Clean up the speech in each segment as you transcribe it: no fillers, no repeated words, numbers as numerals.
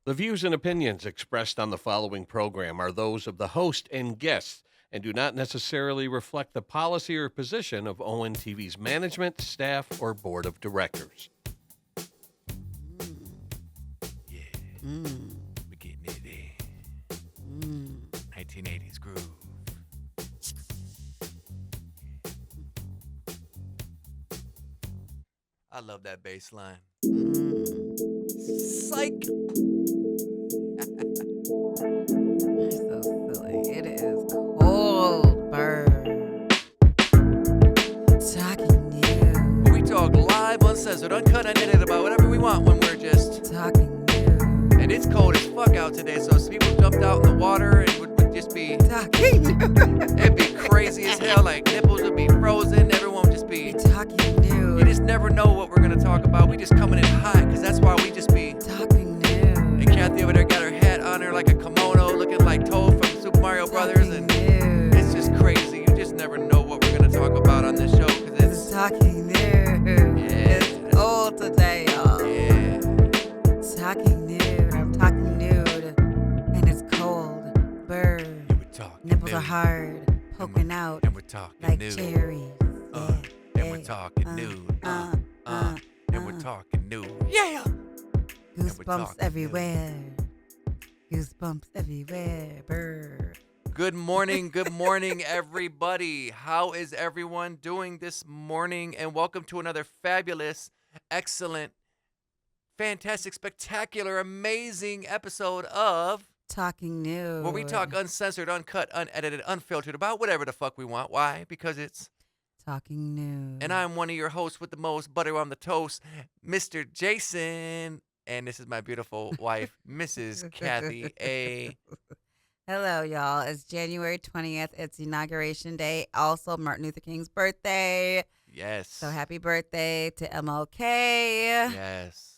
The views and opinions expressed on the following program are those of the host and guests and do not necessarily reflect the policy or position of ONTV's management, staff, or board of directors. Yeah, Mm, we're getting it in. mm, 1980s groove. I love that bass line. mm. Psych! You're so silly. It is cold, bird. Talking Where we new. talk live, uncensored, uncut, unedited about whatever we want when we're just. Talking new. And it's cold as fuck out today, so if people jumped out in the water and would just be. Talking new. It'd be crazy as hell, like nipples would be frozen, everyone would just be. Talking new. You just never know what we're gonna talk about. We just coming in hot, cause that's why we just be. Talking new. And Kathy over there got her hat on her like a kimono, looking like Toad from Super Mario Brothers, and new. it's just crazy. You just never know what we're gonna talk about on this show, cause This is it's talking new. Yeah. It's cold today, y'all. yeah. Talking nude. I'm talking nude. And it's cold. Bird. You were talking Nipples nude, are hard. Poking out and we're talking like nude, cherries. and we're yeah, talking nude, and we're talking nude. Yeah. we're Goosebumps talking everywhere. Goosebumps everywhere. Bird. Good morning, everybody. How is everyone doing this morning? And welcome to another fabulous, excellent, fantastic, spectacular, amazing episode of Talking nude. where we talk uncensored, uncut, unedited, unfiltered about whatever the fuck we want. Why? Because it's. Talking nude. And I'm one of your hosts with the most butter on the toast, Mr. Jason. And this is my beautiful wife, Mrs. Kathy A. Hello, y'all. It's January 20th. It's Inauguration Day. Also, Martin Luther King's birthday. Yes. So happy birthday to MLK. Yes.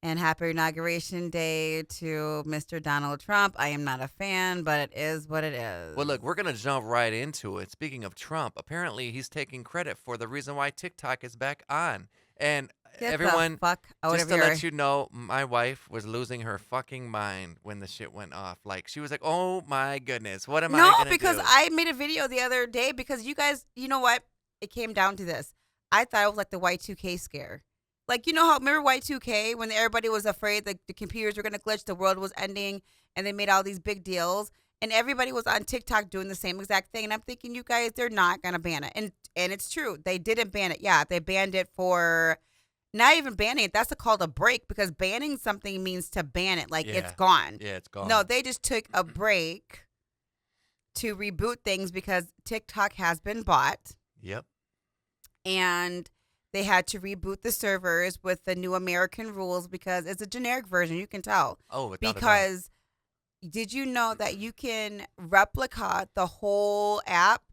And happy Inauguration Day to Mr. Donald Trump. I am not a fan, but it is what it is. Well, look, we're going to jump right into it. Speaking of Trump, apparently he's taking credit for the reason why TikTok is back on. And Get everyone, the fuck out just of to here. let you know, my wife was losing her fucking mind when the shit went off. Like, she was like, oh my goodness, what am I No, going to because do? I made a video the other day because you guys, you know what? It came down to this. I thought it was like the Y2K scare. Like, you know how, remember Y2K when everybody was afraid that the computers were going to glitch, the world was ending, and they made all these big deals, and everybody was on TikTok doing the same exact thing, and I'm thinking, you guys, they're not going to ban it. And it's true. They didn't ban it. Yeah, they banned it for, not even banning it. That's called a break, because banning something means to ban it, like it's Yeah. gone. Yeah, it's gone. No, they just took a break to reboot things because TikTok has been bought, Yep. and they had to reboot the servers with the new American rules because it's a generic version. You can tell. Oh, without a doubt. Because did you know that you can replica the whole app,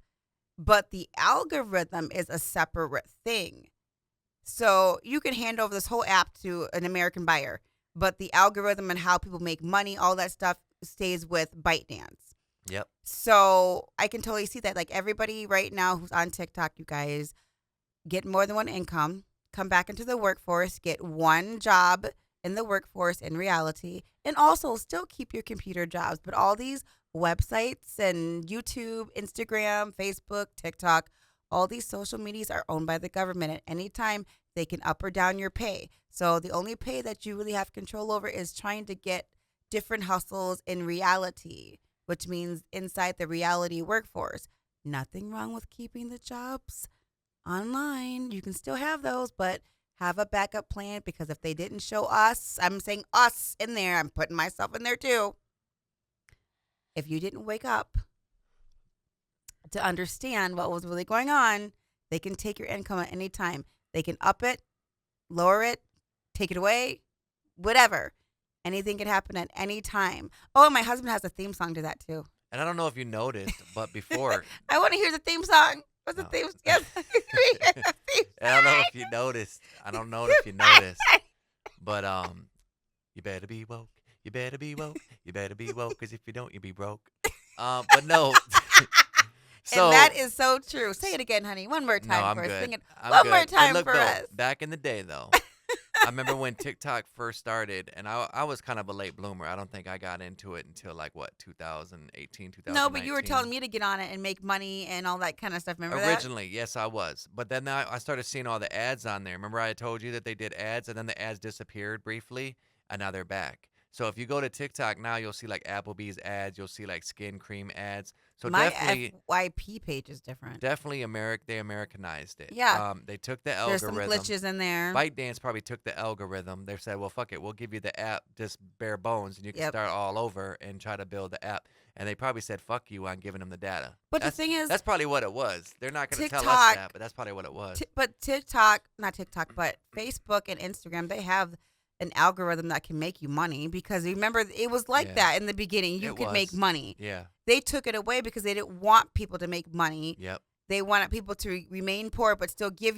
but the algorithm is a separate thing? So you can hand over this whole app to an American buyer, but the algorithm and how people make money, all that stuff stays with ByteDance. Yep. So I can totally see that. Like everybody right now who's on TikTok, you guys get more than one income, come back into the workforce, get one job in the workforce in reality, and also still keep your computer jobs. But all these websites and YouTube, Instagram, Facebook, TikTok, all these social medias are owned by the government. At any time, they can up or down your pay. So the only pay that you really have control over is trying to get different hustles in reality, which means inside the reality workforce. Nothing wrong with keeping the jobs online. You can still have those, but have a backup plan, because if they didn't show us, I'm saying us in there, I'm putting myself in there too. If you didn't wake up to understand what was really going on, they can take your income at any time. They can up it, lower it, take it away, whatever. Anything can happen at any time. Oh, my husband has a theme song to that too. And I don't know if you noticed, but before. I want to hear the theme song. What's the No. theme? Yes. I don't know if you noticed. I don't know if you noticed. But you better be woke. You better be woke. You better be woke, because if you don't, you'll be broke. But no. So and that is so true. Say it again, honey. One more time no, I'm for us. good. Sing it I'm one good. more But time look, for though, us. back in the day, though, I remember when TikTok first started, and I was kind of a late bloomer. I don't think I got into it until like what 2018, 2019. No, but you were telling me to get on it and make money and all that kind of stuff. Remember that? Originally, yes, I was. But then I started seeing all the ads on there. Remember I told you that they did ads and then the ads disappeared briefly and now they're back. So if you go to TikTok now, you'll see like Applebee's ads, you'll see like skin cream ads. So My definitely FYP page is different. definitely they Americanized it. Yeah. They took the There's some algorithm. glitches in there. ByteDance probably took the algorithm. They said, well, fuck it. We'll give you the app just bare bones and you can Yep. start all over and try to build the app. And they probably said, fuck you on giving them the data. But That's- the thing is, that's probably what it was. They're not going to tell us TikTok- that, but that's probably what it was. but TikTok, not TikTok, but Facebook and Instagram, they have an algorithm that can make you money because remember it was like Yeah. that in the beginning. You It could make was. money. Yeah. They took it away because they didn't want people to make money. Yep. They wanted people to remain poor but still give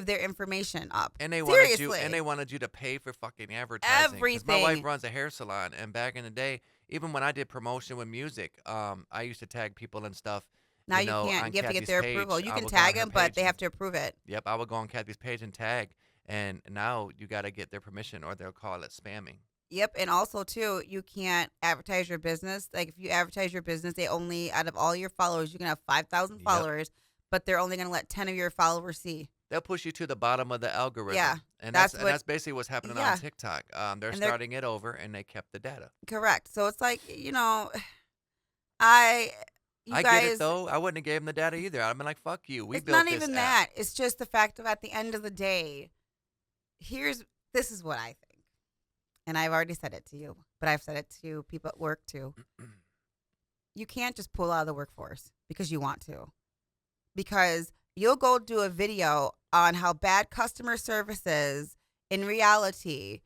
their information up. And they Seriously. wanted you to pay for fucking advertising. 'Cause my wife Everything. runs a hair salon, and back in the day, even when I did promotion with music, I used to tag people and stuff. Now you know, can't. on You have to get Kathy's their page, approval. You I can would go on tag her them, but page they and- have to approve it. Yep, I would go on Kathy's page and tag, and now you got to get their permission, or they'll call it spamming. Yep, and also too, you can't advertise your business. Like if you advertise your business, they only out of all your followers, you can have 5,000 Yep. followers, but they're only going to let 10 of your followers see. They'll push you to the bottom of the algorithm. Yeah, and that's that's what- that's basically what's happening yeah. on TikTok. They're And they're- starting it over, and they kept the data. Correct. So it's like you I guys. get it though. I wouldn't have gave them the data either. I'd been like, "Fuck you. We It's built not this even app." that. It's just the fact of at the end of the day, this is what I think, and I've already said it to you, but I've said it to people at work too. You can't just pull out of the workforce because you want to, because you'll go do a video on how bad customer service is in reality.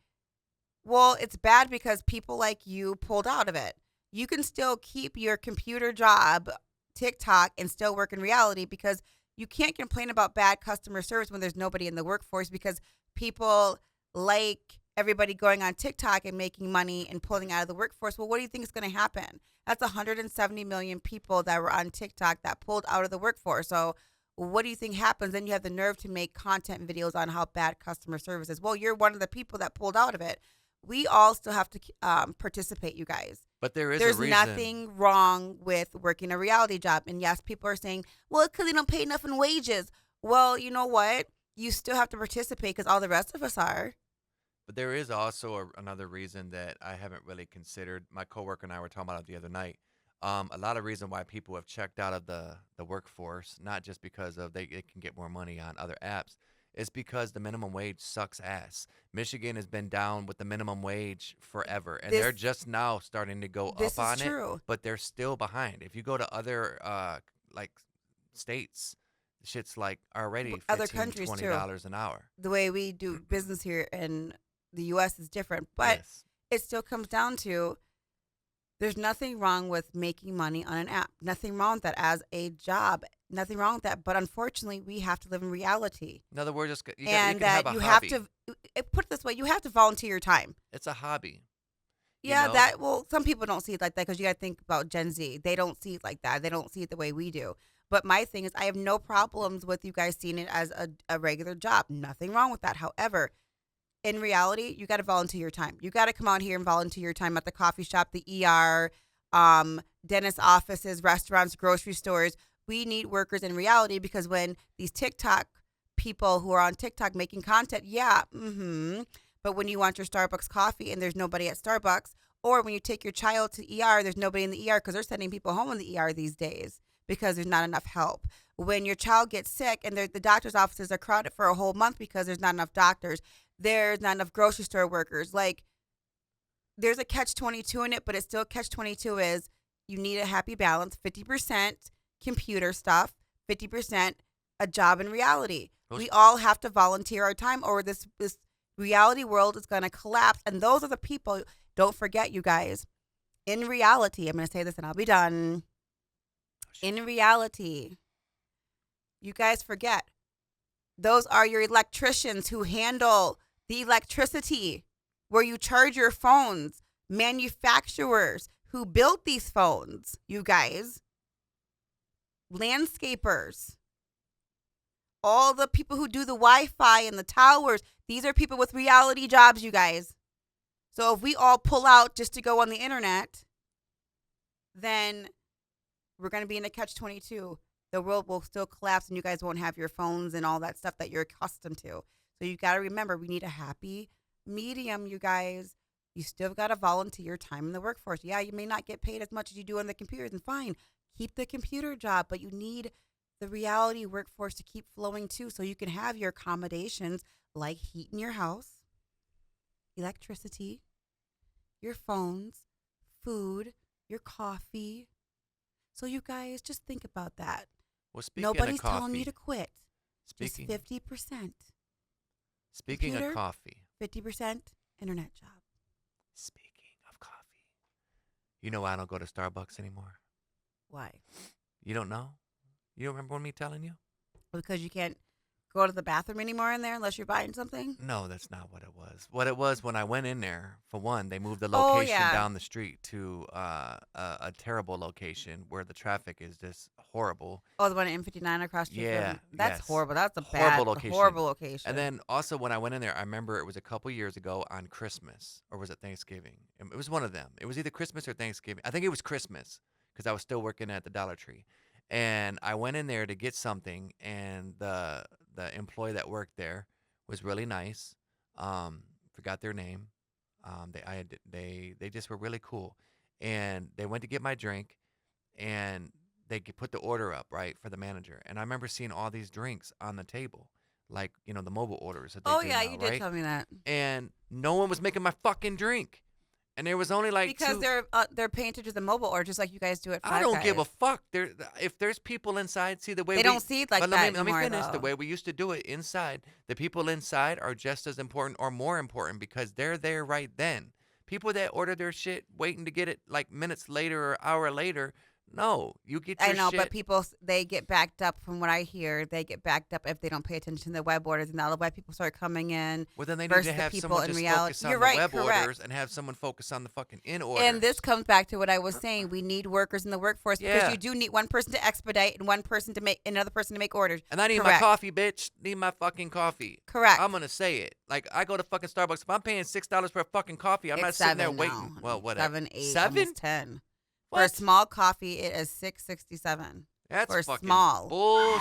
Well, it's bad because people like you pulled out of it. You can still keep your computer job, TikTok, and still work in reality because you can't complain about bad customer service when there's nobody in the workforce because people like everybody going on TikTok and making money and pulling out of the workforce. Well, what do you think is going to happen? That's 170 million people that were on TikTok that pulled out of the workforce. So what do you think happens? Then you have the nerve to make content videos on how bad customer service is. Well, you're one of the people that pulled out of it. We all still have to participate, you guys. But there's There's a reason. nothing wrong with working a reality job. And yes, people are saying, well, it's because they don't pay enough in wages. Well, you know what? You still have to participate because all the rest of us are. But there is also another reason that I haven't really considered. My coworker and I were talking about it the other night. A lot of reason why people have checked out of the workforce, not just because of they can get more money on other apps, is because the minimum wage sucks ass. Michigan has been down with the minimum wage forever, and they're just now starting to go This up is on true. it, but they're still behind. If you go to other like states, shit's like already Other $15, countries, too. $20 an hour. The way we do business here in the U.S. is different. But Yes. it still comes down to there's nothing wrong with making money on an app. Nothing wrong with that as a job. Nothing wrong with that. But unfortunately, we have to live in reality. In other words, you And can have that a you hobby. have to, put it this way, you have to volunteer your time. It's a hobby. You Yeah, know? well, some people don't see it like that because you got to think about Gen Z. They don't see it like that. They don't see it the way we do. But my thing is, I have no problems with you guys seeing it as a regular job. Nothing wrong with that. However, in reality, you got to volunteer your time. You got to come out here and volunteer your time at the coffee shop, the ER, dentist offices, restaurants, grocery stores. We need workers in reality because when these TikTok people who are on TikTok making content, but when you want your Starbucks coffee and there's nobody at Starbucks, or when you take your child to ER, there's nobody in the ER because they're sending people home in the ER these days because there's not enough help. When your child gets sick and the doctor's offices are crowded for a whole month because there's not enough doctors, there's not enough grocery store workers. Like, there's a catch-22 in it, but it's still catch-22 is you need a happy balance, 50% computer stuff, 50% a job in reality. We all have to volunteer our time or this reality world is going to collapse. And those are the people, don't forget, you guys, in reality, I'm going to say this and I'll be done. In reality, you guys forget, those are your electricians who handle the electricity where you charge your phones, manufacturers who built these phones, you guys, landscapers, All the people who do the Wi-Fi and the towers, these are people with reality jobs, you guys. So if we all pull out just to go on the internet, then we're going to be in a catch-22. The world will still collapse and you guys won't have your phones and all that stuff that you're accustomed to. So you got to remember, we need a happy medium, you guys. You still got to volunteer time in the workforce. Yeah, you may not get paid as much as you do on the computers, and fine, keep the computer job, but you need the reality workforce to keep flowing too, so you can have your accommodations like heat in your house, electricity, your phones, food, your coffee. So you guys just think about that. Well, speaking Nobody's of coffee, telling you to quit. speaking Just 50%. speaking computer, of coffee, 50% internet job. speaking of coffee, you know why I don't go to Starbucks anymore? Why? You don't know? You don't remember me telling you? Because you can't go to the bathroom anymore in there unless you're buying something? No, that's not what it was. What it was, when I went in there, for one, they moved the Oh, location yeah. down the street to a terrible location where the traffic is just horrible. Oh, the one in 59 across the street Yeah, from. That's yes. horrible. That's a Horrible bad, location. horrible location. And then also when I went in there, I remember it was a couple years ago on Christmas, or was it Thanksgiving? It was one of them. It was either Christmas or Thanksgiving. I think it was Christmas because I was still working at the Dollar Tree. And I went in there to get something, and the employee that worked there was really nice. Forgot their name. They just were really cool, and they went to get my drink, and they put the order up right for the manager. And I remember seeing all these drinks on the table, like the mobile orders that they oh, do yeah, now, you did right? tell me that. And no one was making my fucking drink, and there was only like Because two. they're paying attention to the mobile order just like you guys do at Five I don't give a Guys. fuck. If there's people inside, see the way They don't see it like but that let me anymore, finish. The though. way we used to do it inside, the people inside are just as important or more important because they're there right then. People that order their shit waiting to get it like minutes later or hour later, no, you get your I know, shit. but people, they get backed up from what I hear. They get backed up if they don't pay attention to the web orders, and all the web people start coming in. Well, then they need versus to the have people someone in just reality. focus on You're the right, web correct. orders and have someone focus on the fucking in orders. And this comes back to what I was saying. We need workers in the workforce because Yeah. you do need one person to expedite and one person to make another person to make orders. And I need Correct. my coffee, bitch. Need my fucking coffee. Correct. I'm gonna say it. Like I go to fucking Starbucks. If I'm paying $6 for a fucking coffee, I'm not It's sitting there 7 waiting. now. Well, whatever. 7, 8, 7? almost 10. For a What? small coffee, it is $6.67. That's for fucking small. bullshit.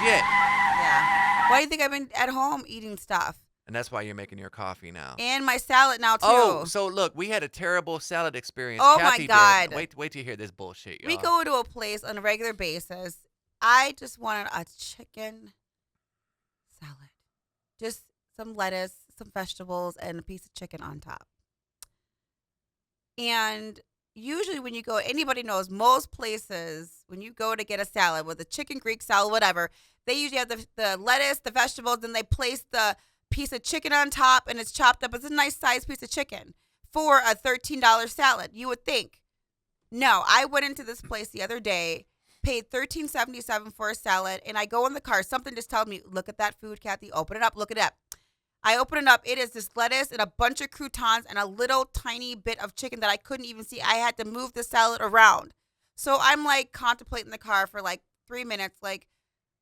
Yeah. Why do you think I've been at home eating stuff? And that's why you're making your coffee now. And my salad now, too. Oh, so look, we had a terrible salad experience. Oh, my Kathy God. Did. Wait till you hear this bullshit, y'all. We go to a place on a regular basis. I just wanted a chicken salad. Just some lettuce, some vegetables, and a piece of chicken on top. And usually when you go, anybody knows, most places, when you go to get a salad, with a chicken Greek salad, whatever, they usually have the lettuce, the vegetables, and they place the piece of chicken on top, and it's chopped up. It's a nice sized piece of chicken for a $13 salad, you would think. No, I went into this place the other day, paid $13.77 for a salad, and I go in the car. Something just told me, look at that food, Kathy. Open it up. Look it up. I open it up. It is this lettuce and a bunch of croutons and a little tiny bit of chicken that I couldn't even see. I had to move the salad around. So I'm like contemplating the car for like 3 minutes. Like,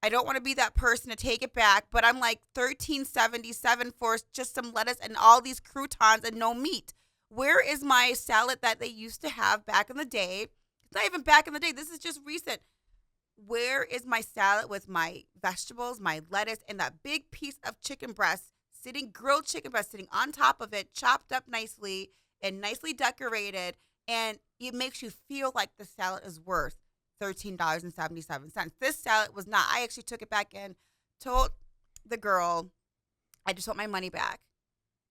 I don't want to be that person to take it back, but I'm like $13.77 for just some lettuce and all these croutons and no meat. Where is my salad that they used to have back in the day? It's not even back in the day. This is just recent. Where is my salad with my vegetables, my lettuce, and that big piece of chicken breast grilled chicken breast sitting on top of it, chopped up nicely and nicely decorated, and it makes you feel like the salad is worth $13.77. This salad was not. I actually took it back in, told the girl, I just want my money back.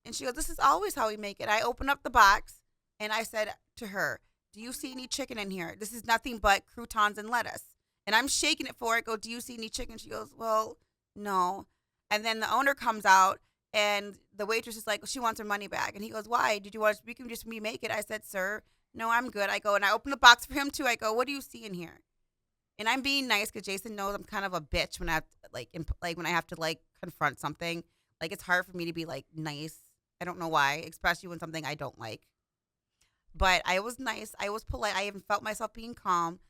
And she goes, this is always how we make it. I opened up the box, and I said to her, do you see any chicken in here? This is nothing but croutons and lettuce. And I'm shaking it for her. I go, do you see any chicken? She goes, well, no. And then the owner comes out, and the waitress is like, she wants her money back. And he goes, why? Did you want we can just remake it? I said, sir, no, I'm good. I go, and I open the box for him too. I go, what do you see in here? And I'm being nice because Jason knows I'm kind of a bitch when I have to, when I have to confront something. Like, it's hard for me to be nice. I don't know why, especially when something I don't like. But I was nice. I was polite. I even felt myself being calm.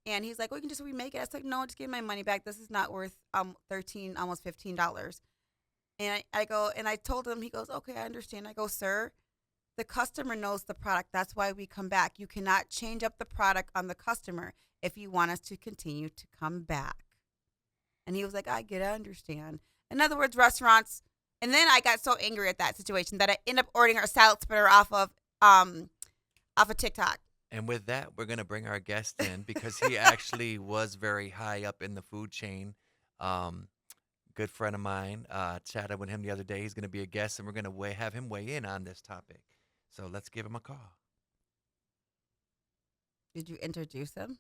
And he's like, "We can just remake it." I was like, "No, just give me my money back. This is not worth almost $15." And I go and I told him. He goes, "Okay, I understand." I go, "Sir, the customer knows the product. That's why we come back. You cannot change up the product on the customer if you want us to continue to come back." And he was like, "I get it, I understand." In other words, restaurants. And then I got so angry at that situation that I ended up ordering our salad spreader off of TikTok. And with that, we're gonna bring our guest in because he actually was very high up in the food chain. Um, Good friend of mine. Chatted with him the other day. He's gonna be a guest, and we're gonna have him weigh in on this topic. So let's give him a call. Did you introduce him?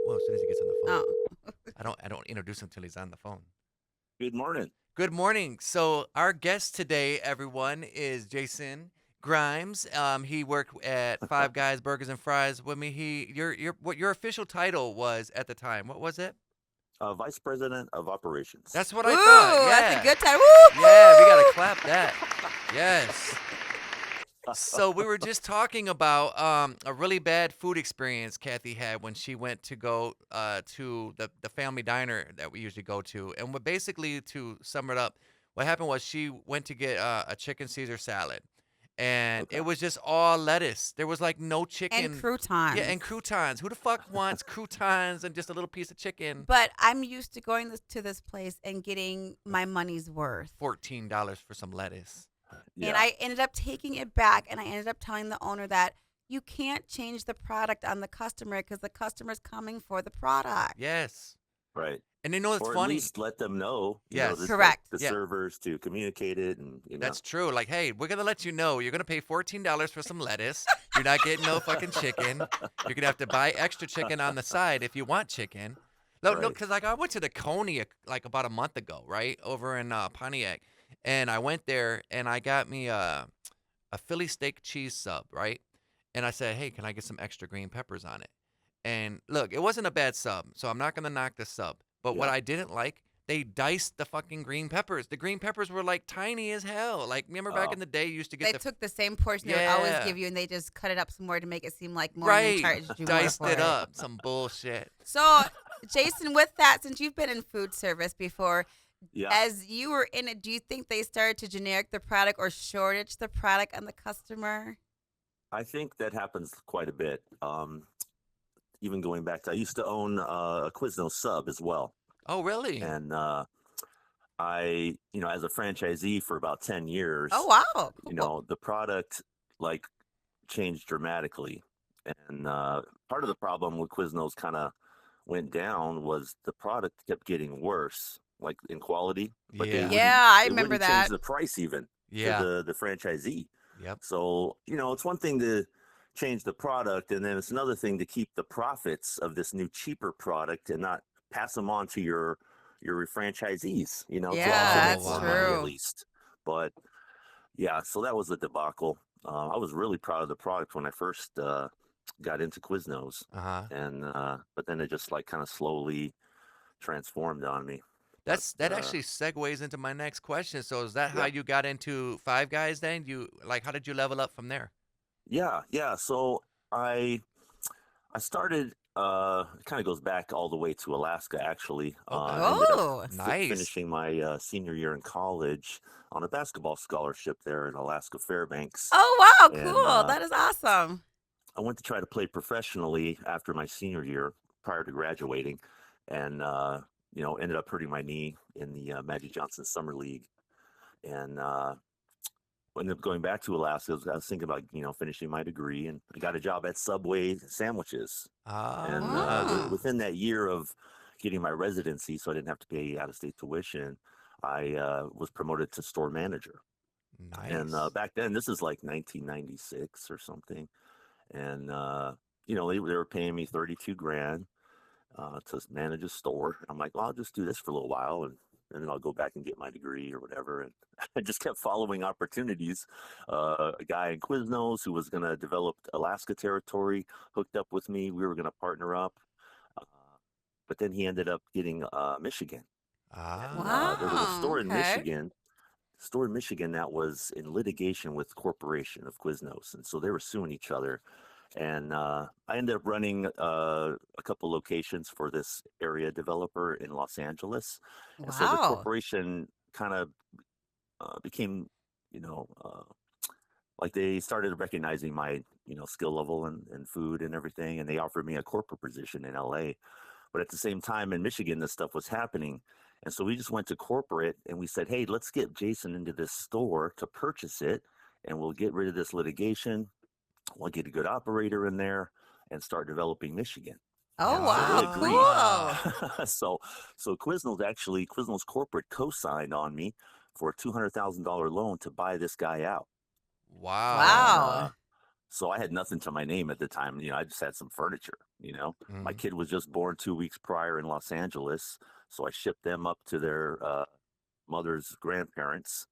Well, as soon as he gets on the phone, Oh. I don't introduce him till he's on the phone. Good morning. Good morning. So our guest today, everyone, is Jason Grimes. He worked at Five Guys Burgers and Fries with me. What your official title was at the time? What was it? Vice President of Operations. That's what I Ooh, thought. Yeah. that's a good time. Woo! Yeah, we gotta clap that. Yes. So we were just talking about a really bad food experience Kathy had when she went to go to the family diner that we usually go to. And basically, to sum it up, what happened was she went to get a chicken Caesar salad. And Okay. it was just all lettuce. There was like no chicken. And croutons. Yeah, and croutons. Who the fuck wants croutons and just a little piece of chicken? But I'm used to going to this place and getting my money's worth. $14 for some lettuce. Yeah. And I ended up taking it back, and I ended up telling the owner that you can't change the product on the customer because the customer's coming for the product. Yes. right. And you know it's Or at funny. least let them know. Yes. Correct. The Yeah. servers to communicate it, and That's true. Like, hey, we're gonna let you know you're gonna pay $14 for some lettuce. You're not getting no fucking chicken. You're gonna have to buy extra chicken on the side if you want chicken. No, Right. because like I went to the Coney like about a month ago, right over in Pontiac, and I went there and I got me a Philly steak cheese sub, right? And I said, hey, can I get some extra green peppers on it? And look, it wasn't a bad sub, so I'm not gonna knock the sub. But what Yeah. I didn't like, they diced the fucking green peppers. The green peppers were like tiny as hell. Like, remember back Oh. in the day, you used to They get the took the same portion they would always Yeah. give you, and they just cut it up some more to make it seem like more right, and then charged you more diced for it up. Some bullshit. So, Jason, with that, since you've been in food service before, Yeah. as you were in it, do you think they started to generic the product or shortage the product on the customer? I think that happens quite a bit. Even going back to, I used to own a Quiznos sub as well, Oh, really? and as a franchisee for about 10 years. Oh, wow. Cool. The product like changed dramatically, and part of the problem with Quiznos kind of went down was the product kept getting worse, like in quality. But they Yeah. wouldn't- Yeah, I they remember wouldn't that. change the price even Yeah. to the franchisee. Yep. So it's one thing to change the product, and then it's another thing to keep the profits of this new cheaper product and not pass them on to your franchisees. To Yeah, offset that's more money at true. least. But yeah, so that was a debacle. I was really proud of the product when I first got into Quiznos, Uh-huh. and but then it just like kind of slowly transformed on me. That But, actually segues into my next question. So is that how Yeah. you got into Five Guys then? How did you level up from there? Yeah. So I started. It kind of goes back all the way to Alaska, actually. Okay. I ended up Oh, Nice. finishing my senior year in college on a basketball scholarship there in Alaska Fairbanks. oh, wow. And, Cool. That is awesome. I went to try to play professionally after my senior year, prior to graduating, and ended up hurting my knee in the Magic Johnson Summer League, and ended up going back to Alaska. I was thinking about finishing my degree, and I got a job at Subway sandwiches. And Ah. within that year of getting my residency, so I didn't have to pay out-of-state tuition, I was promoted to store manager. Nice. And back then, this is like 1996 or something, and they were paying me 32 grand to manage a store. I'm like, well, I'll just do this for a little while, and then I'll go back and get my degree or whatever. And I just kept following opportunities. A guy in Quiznos who was going to develop Alaska territory hooked up with me. We were going to partner up, but then he ended up getting Michigan. Ah. There was a store in okay. Michigan that was in litigation with the corporation of Quiznos, and so they were suing each other. And I ended up running a couple locations for this area developer in Los Angeles. And so the Wow. corporation kind of became, you know, like they started recognizing my, skill level and food and everything. And they offered me a corporate position in LA. But at the same time in Michigan, this stuff was happening. And so we just went to corporate and we said, hey, let's get Jason into this store to purchase it. And we'll get rid of this litigation. We'll get a good operator in there and start developing Michigan. Oh, And so they wow. agreed. Cool. So Quiznos corporate co-signed on me for a $200,000 loan to buy this guy out. Wow. And Wow. so I had nothing to my name at the time. I just had some furniture. My Mm. kid was just born 2 weeks prior in Los Angeles. So I shipped them up to their mother's grandparents.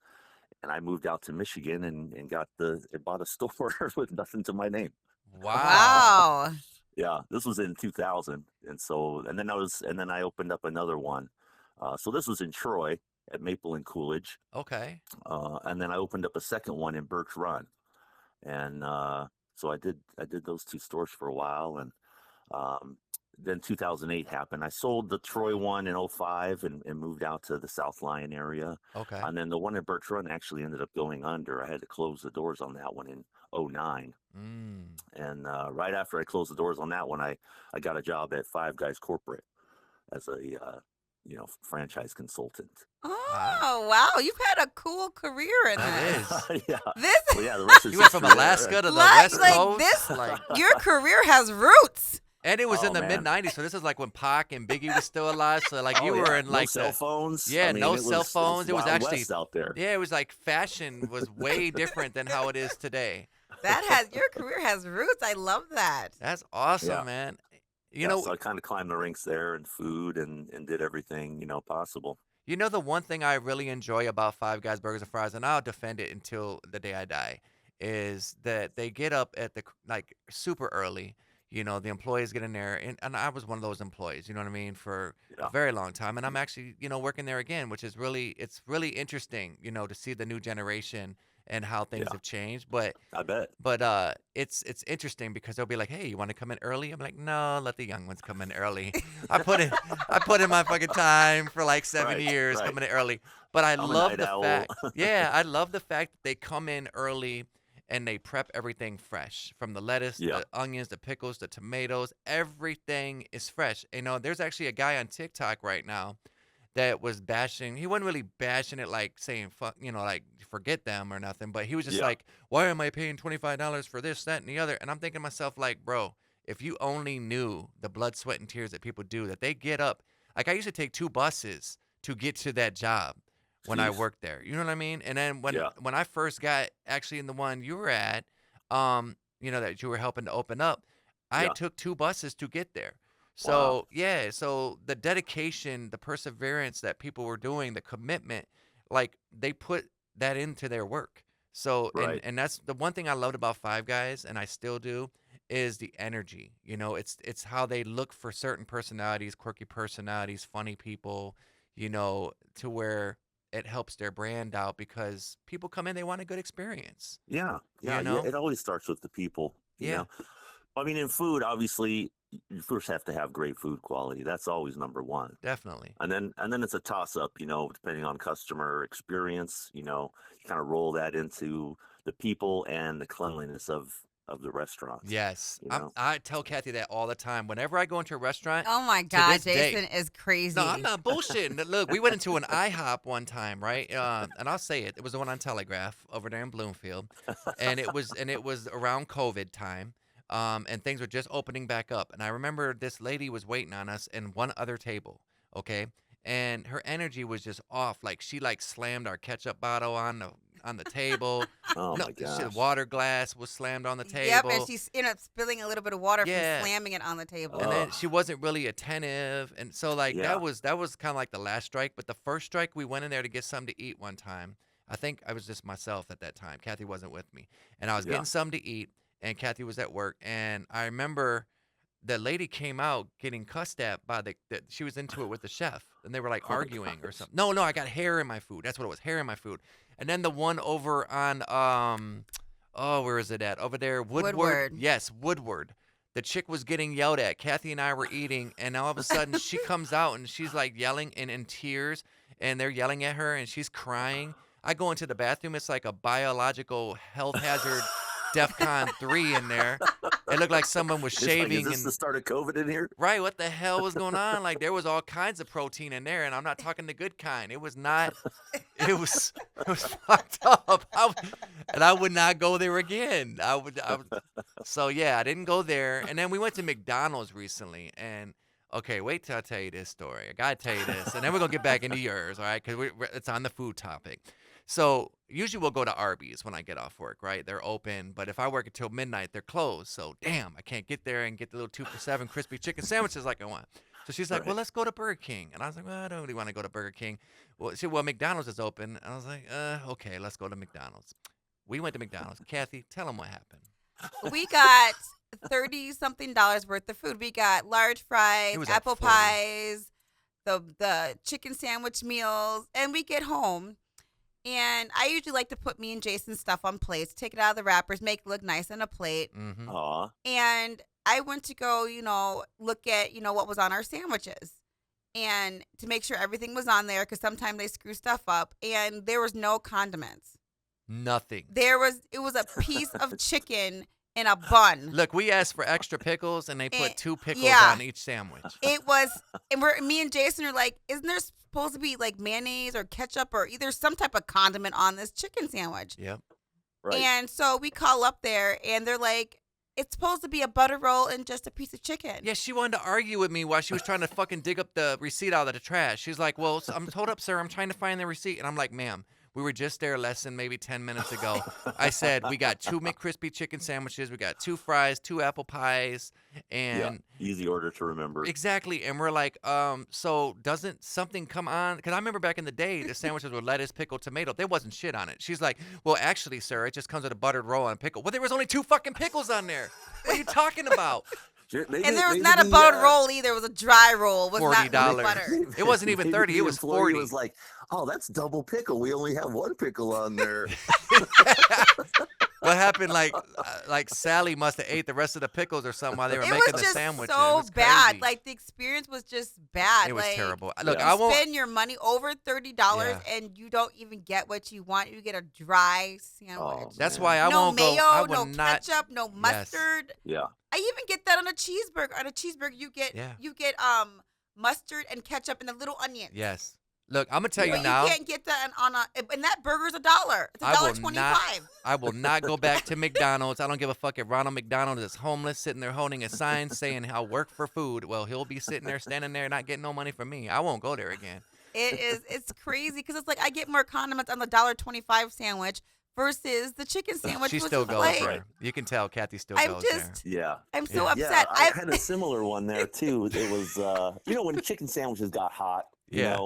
And I moved out to Michigan and bought a store with nothing to my name. Wow. Wow. Yeah, this was in 2000. And then I opened up another one. So this was in Troy at Maple and Coolidge. Okay. And then I opened up a second one in Birch Run. And so I did those two stores for a while. And then 2008 happened. I sold the Troy one in '05 and moved out to the South Lyon area. Okay. And then the one in Birch Run actually ended up going under. I had to close the doors on that one in '09. Mm. And right after I closed the doors on that one, I got a job at Five Guys Corporate as a franchise consultant. Wow. Oh, wow. You've had a cool career in That this. is. Yeah. This, Well, yeah, the rest is You went from history. Alaska to the like, West like Coast. this, Like, your career has roots. and it was Oh, in the man. mid '90s, so this is like when Pac and Biggie was still alive. So like you Oh, were yeah. in No like cell the phones. yeah, I mean, no cell phones. It was Wild actually West out there. yeah, it was like fashion was way different than how it is today. Your career has roots. I love that. That's awesome, Yeah. man. You Yeah, know, so I kind of climbed the ranks there and food and did everything, possible. the one thing I really enjoy about Five Guys Burgers and Fries, and I'll defend it until the day I die, is that they get up at like super early. The employees get in there, and I was one of those employees. You know what I mean, for a Yeah. very long time, and I'm actually working there again, which is it's really interesting. To see the new generation and how things Yeah. have changed, but. I bet. It's interesting because they'll be like, "Hey, you want to come in early?" I'm like, "No, let the young ones come in early." I put in my fucking time for like 7 years Right. coming in early. But I I'm a love night the owl. fact, yeah, I love the fact that they come in early and they prep everything fresh from the lettuce, Yeah. the onions, the pickles, the tomatoes. Everything is fresh. There's actually a guy on TikTok right now that was bashing. He wasn't really bashing it like saying fuck, like forget them or nothing. But he was just Yeah. like, why am I paying $25 for this, that, and the other? And I'm thinking to myself, like, bro, if you only knew the blood, sweat, and tears that people do, that they get up. Like I used to take 2 buses to get to that job when I Jeez. worked there. You know what I mean? And then when Yeah. when I first got actually in the one you were at, that you were helping to open up, I Yeah. took 2 buses to get there. Wow. So yeah, so the dedication, the perseverance that people were doing, the commitment, like they put that into their work. So Right. and that's the one thing I loved about Five Guys, and I still do, is the energy. It's how they look for certain personalities, quirky personalities, funny people, to where it helps their brand out because people come in, they want a good experience. Yeah. You Yeah. know? It always starts with the people. Yeah. I mean, in food, obviously, you first have to have great food quality. That's always number one. Definitely. And then it's a toss up, depending on customer experience. You kind of roll that into the people and the cleanliness of the restaurants. Yes. You know. I tell Kathy that all the time. Whenever I go into a restaurant, Oh my to God, this day. Jason is crazy. No, I'm not bullshitting. Look, we went into an IHOP one time, right? And I'll say it. It was the one on Telegraph over there in Bloomfield, and it was around COVID time, and things were just opening back up. And I remember this lady was waiting on us in one other table, okay, and her energy was just off. Like she slammed our ketchup bottle on the table. Oh No, my the gosh. water glass was slammed on the table. Yep, and she ended up spilling a little bit of water Yeah. from slamming it on the table. And then Ugh. she wasn't really attentive, and so like Yeah. that was kind of like the last strike. But the first strike, we went in there to get something to eat one time. I think I was just myself at that time. Kathy wasn't with me, and I was Yeah. getting something to eat, and Kathy was at work. And I remember the lady came out getting cussed at by she was into it with the chef, and they were like Oh my arguing or gosh. something. No, I got hair in my food. That's what it was, hair in my food. And then the one over on Oh, where is it at? Over there, Woodward. Woodward. Yes, Woodward. The chick was getting yelled at. Kathy and I were eating, and all of a sudden she comes out and she's like yelling and in tears, and they're yelling at her, and she's crying. I go into the bathroom. It's like a biological health hazard, DEFCON 3 in there. It looked like someone was It's like, shaving is this and the start of COVID in here? right. What the hell was going on? Like there was all kinds of protein in there, and I'm not talking the good kind. It was not. It was fucked up. And I would not go there again. So yeah, I didn't go there. And then we went to McDonald's recently, and okay, wait till I tell you this story. I gotta tell you this, and then we're gonna get back into yours, all right? Because it's on the food topic. So usually we'll go to Arby's when I get off work, right? They're open, but if I work until midnight, they're closed. So damn, I can't get there and get the little 2 for $7 crispy chicken sandwiches like I want. So she's like, Right. "Well, let's go to Burger King," and I was like, "Well, I don't really want to go to Burger King." Well, McDonald's is open. And I was like, okay, let's go to McDonald's." We went to McDonald's. Kathy, tell them what happened. We got $30-something worth of food. We got large fries, It was like apple 40. pies, the chicken sandwich meals, and we get home. And I usually like to put me and Jason's stuff on plates, take it out of the wrappers, make it look nice on a plate. Mm-hmm. Aw. And I went to go, look at, what was on our sandwiches. And to make sure everything was on there, because sometimes they screw stuff up. And there was no condiments. Nothing. It was a piece of chicken in a bun. Look, we asked for extra pickles, and they put Eh, 2 pickles yeah. on each sandwich. It was, and me and Jason are like, isn't there supposed to be like mayonnaise or ketchup or either some type of condiment on this chicken sandwich? Yep. Right. And so we call up there, and they're like, it's supposed to be a butter roll and just a piece of chicken. Yeah, she wanted to argue with me while she was trying to fucking dig up the receipt out of the trash. She's like, "Well, I'm told up, sir. I'm trying to find the receipt." And I'm like, "Ma'am, we were just there less than maybe 10 minutes ago." I said, "We got 2 McCrispy chicken sandwiches. We got 2 fries, 2 apple pies, and Easy order to remember. exactly." And we're like, so doesn't something come on? Because I remember back in the day, the sandwiches were lettuce, pickle, tomato. There wasn't shit on it. She's like, "Well, actually, sir, it just comes with a buttered roll and pickle." Well, there was only 2 fucking pickles on there. What are you talking about? Maybe, And there was maybe not a the, buttered roll either. It was a dry roll. It was not $40. with butter. It wasn't even maybe 30, the it was employee 40. was like, "Oh, that's double pickle. We only have 1 pickle on there." What happened? Like Sally must have ate the rest of the pickles or something while they were It making was the just sandwich. so It was bad. crazy. Like the experience was just bad. It was like, terrible. Look, Yeah. I You won't. spend your money over $30 and you don't even get what you want. You get a dry sandwich. Oh, That's man. why I no won't mayo, go. I will no not. ketchup, no mustard. Yeah. I even get that on a cheeseburger. On a cheeseburger, you get mustard and ketchup and a little onion. Yes. Look, I'm gonna tell But you now. you can't get that and that burger's $1. It's I will $1.25. I will not go back to McDonald's. I don't give a fuck if Ronald McDonald is homeless, sitting there holding a sign saying "I work for food." Well, he'll be sitting there, standing there, not getting no money from me. I won't go there again. It's crazy because it's like I get more condiments on the $1.25 sandwich versus the chicken sandwich. She which still is goes like, there. You can tell Kathy still I'm goes just, Yeah. I'm so Yeah. Yeah, upset. I had a similar one there too. It was, when chicken sandwiches got hot, Yeah.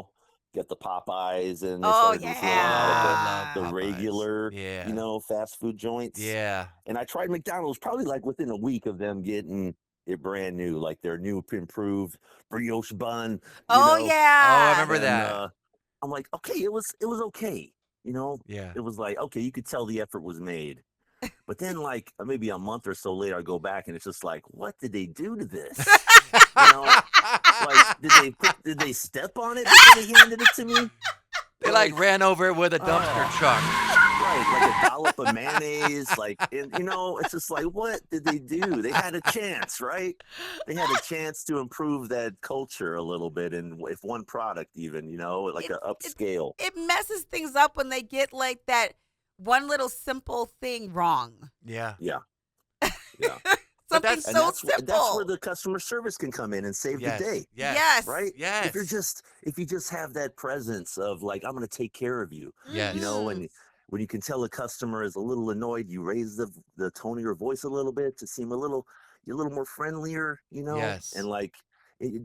get the Popeyes and they Oh, started referring yeah. out the Popeyes. regular, Yeah. fast food joints. Yeah. And I tried McDonald's probably like within a week of them getting it brand new, like their new improved brioche bun. you Oh know, yeah. Oh, I remember and, that. I'm like, okay, it was okay. Yeah. It was like, okay, you could tell the effort was made. But then, like, maybe a month or so later, I go back and it's just like, what did they do to this? Like, did they step on it before they handed it to me? They like ran over it with a dumpster truck. Right, like a dollop of mayonnaise, it's just like, what did they do? They had a chance, right? They had a chance to improve that culture a little bit, and if one product even, like an upscale. It messes things up when they get like that one little simple thing wrong. Yeah. Yeah. Something that's- so And simple. that's where the customer service can come in and save Yes. the day. Yes. Right? Yes. If you just have that presence of like, I'm going to take care of you, Yes. and when you can tell a customer is a little annoyed, you raise the tone of your voice a little bit to seem you're a little more friendlier, Yes. and like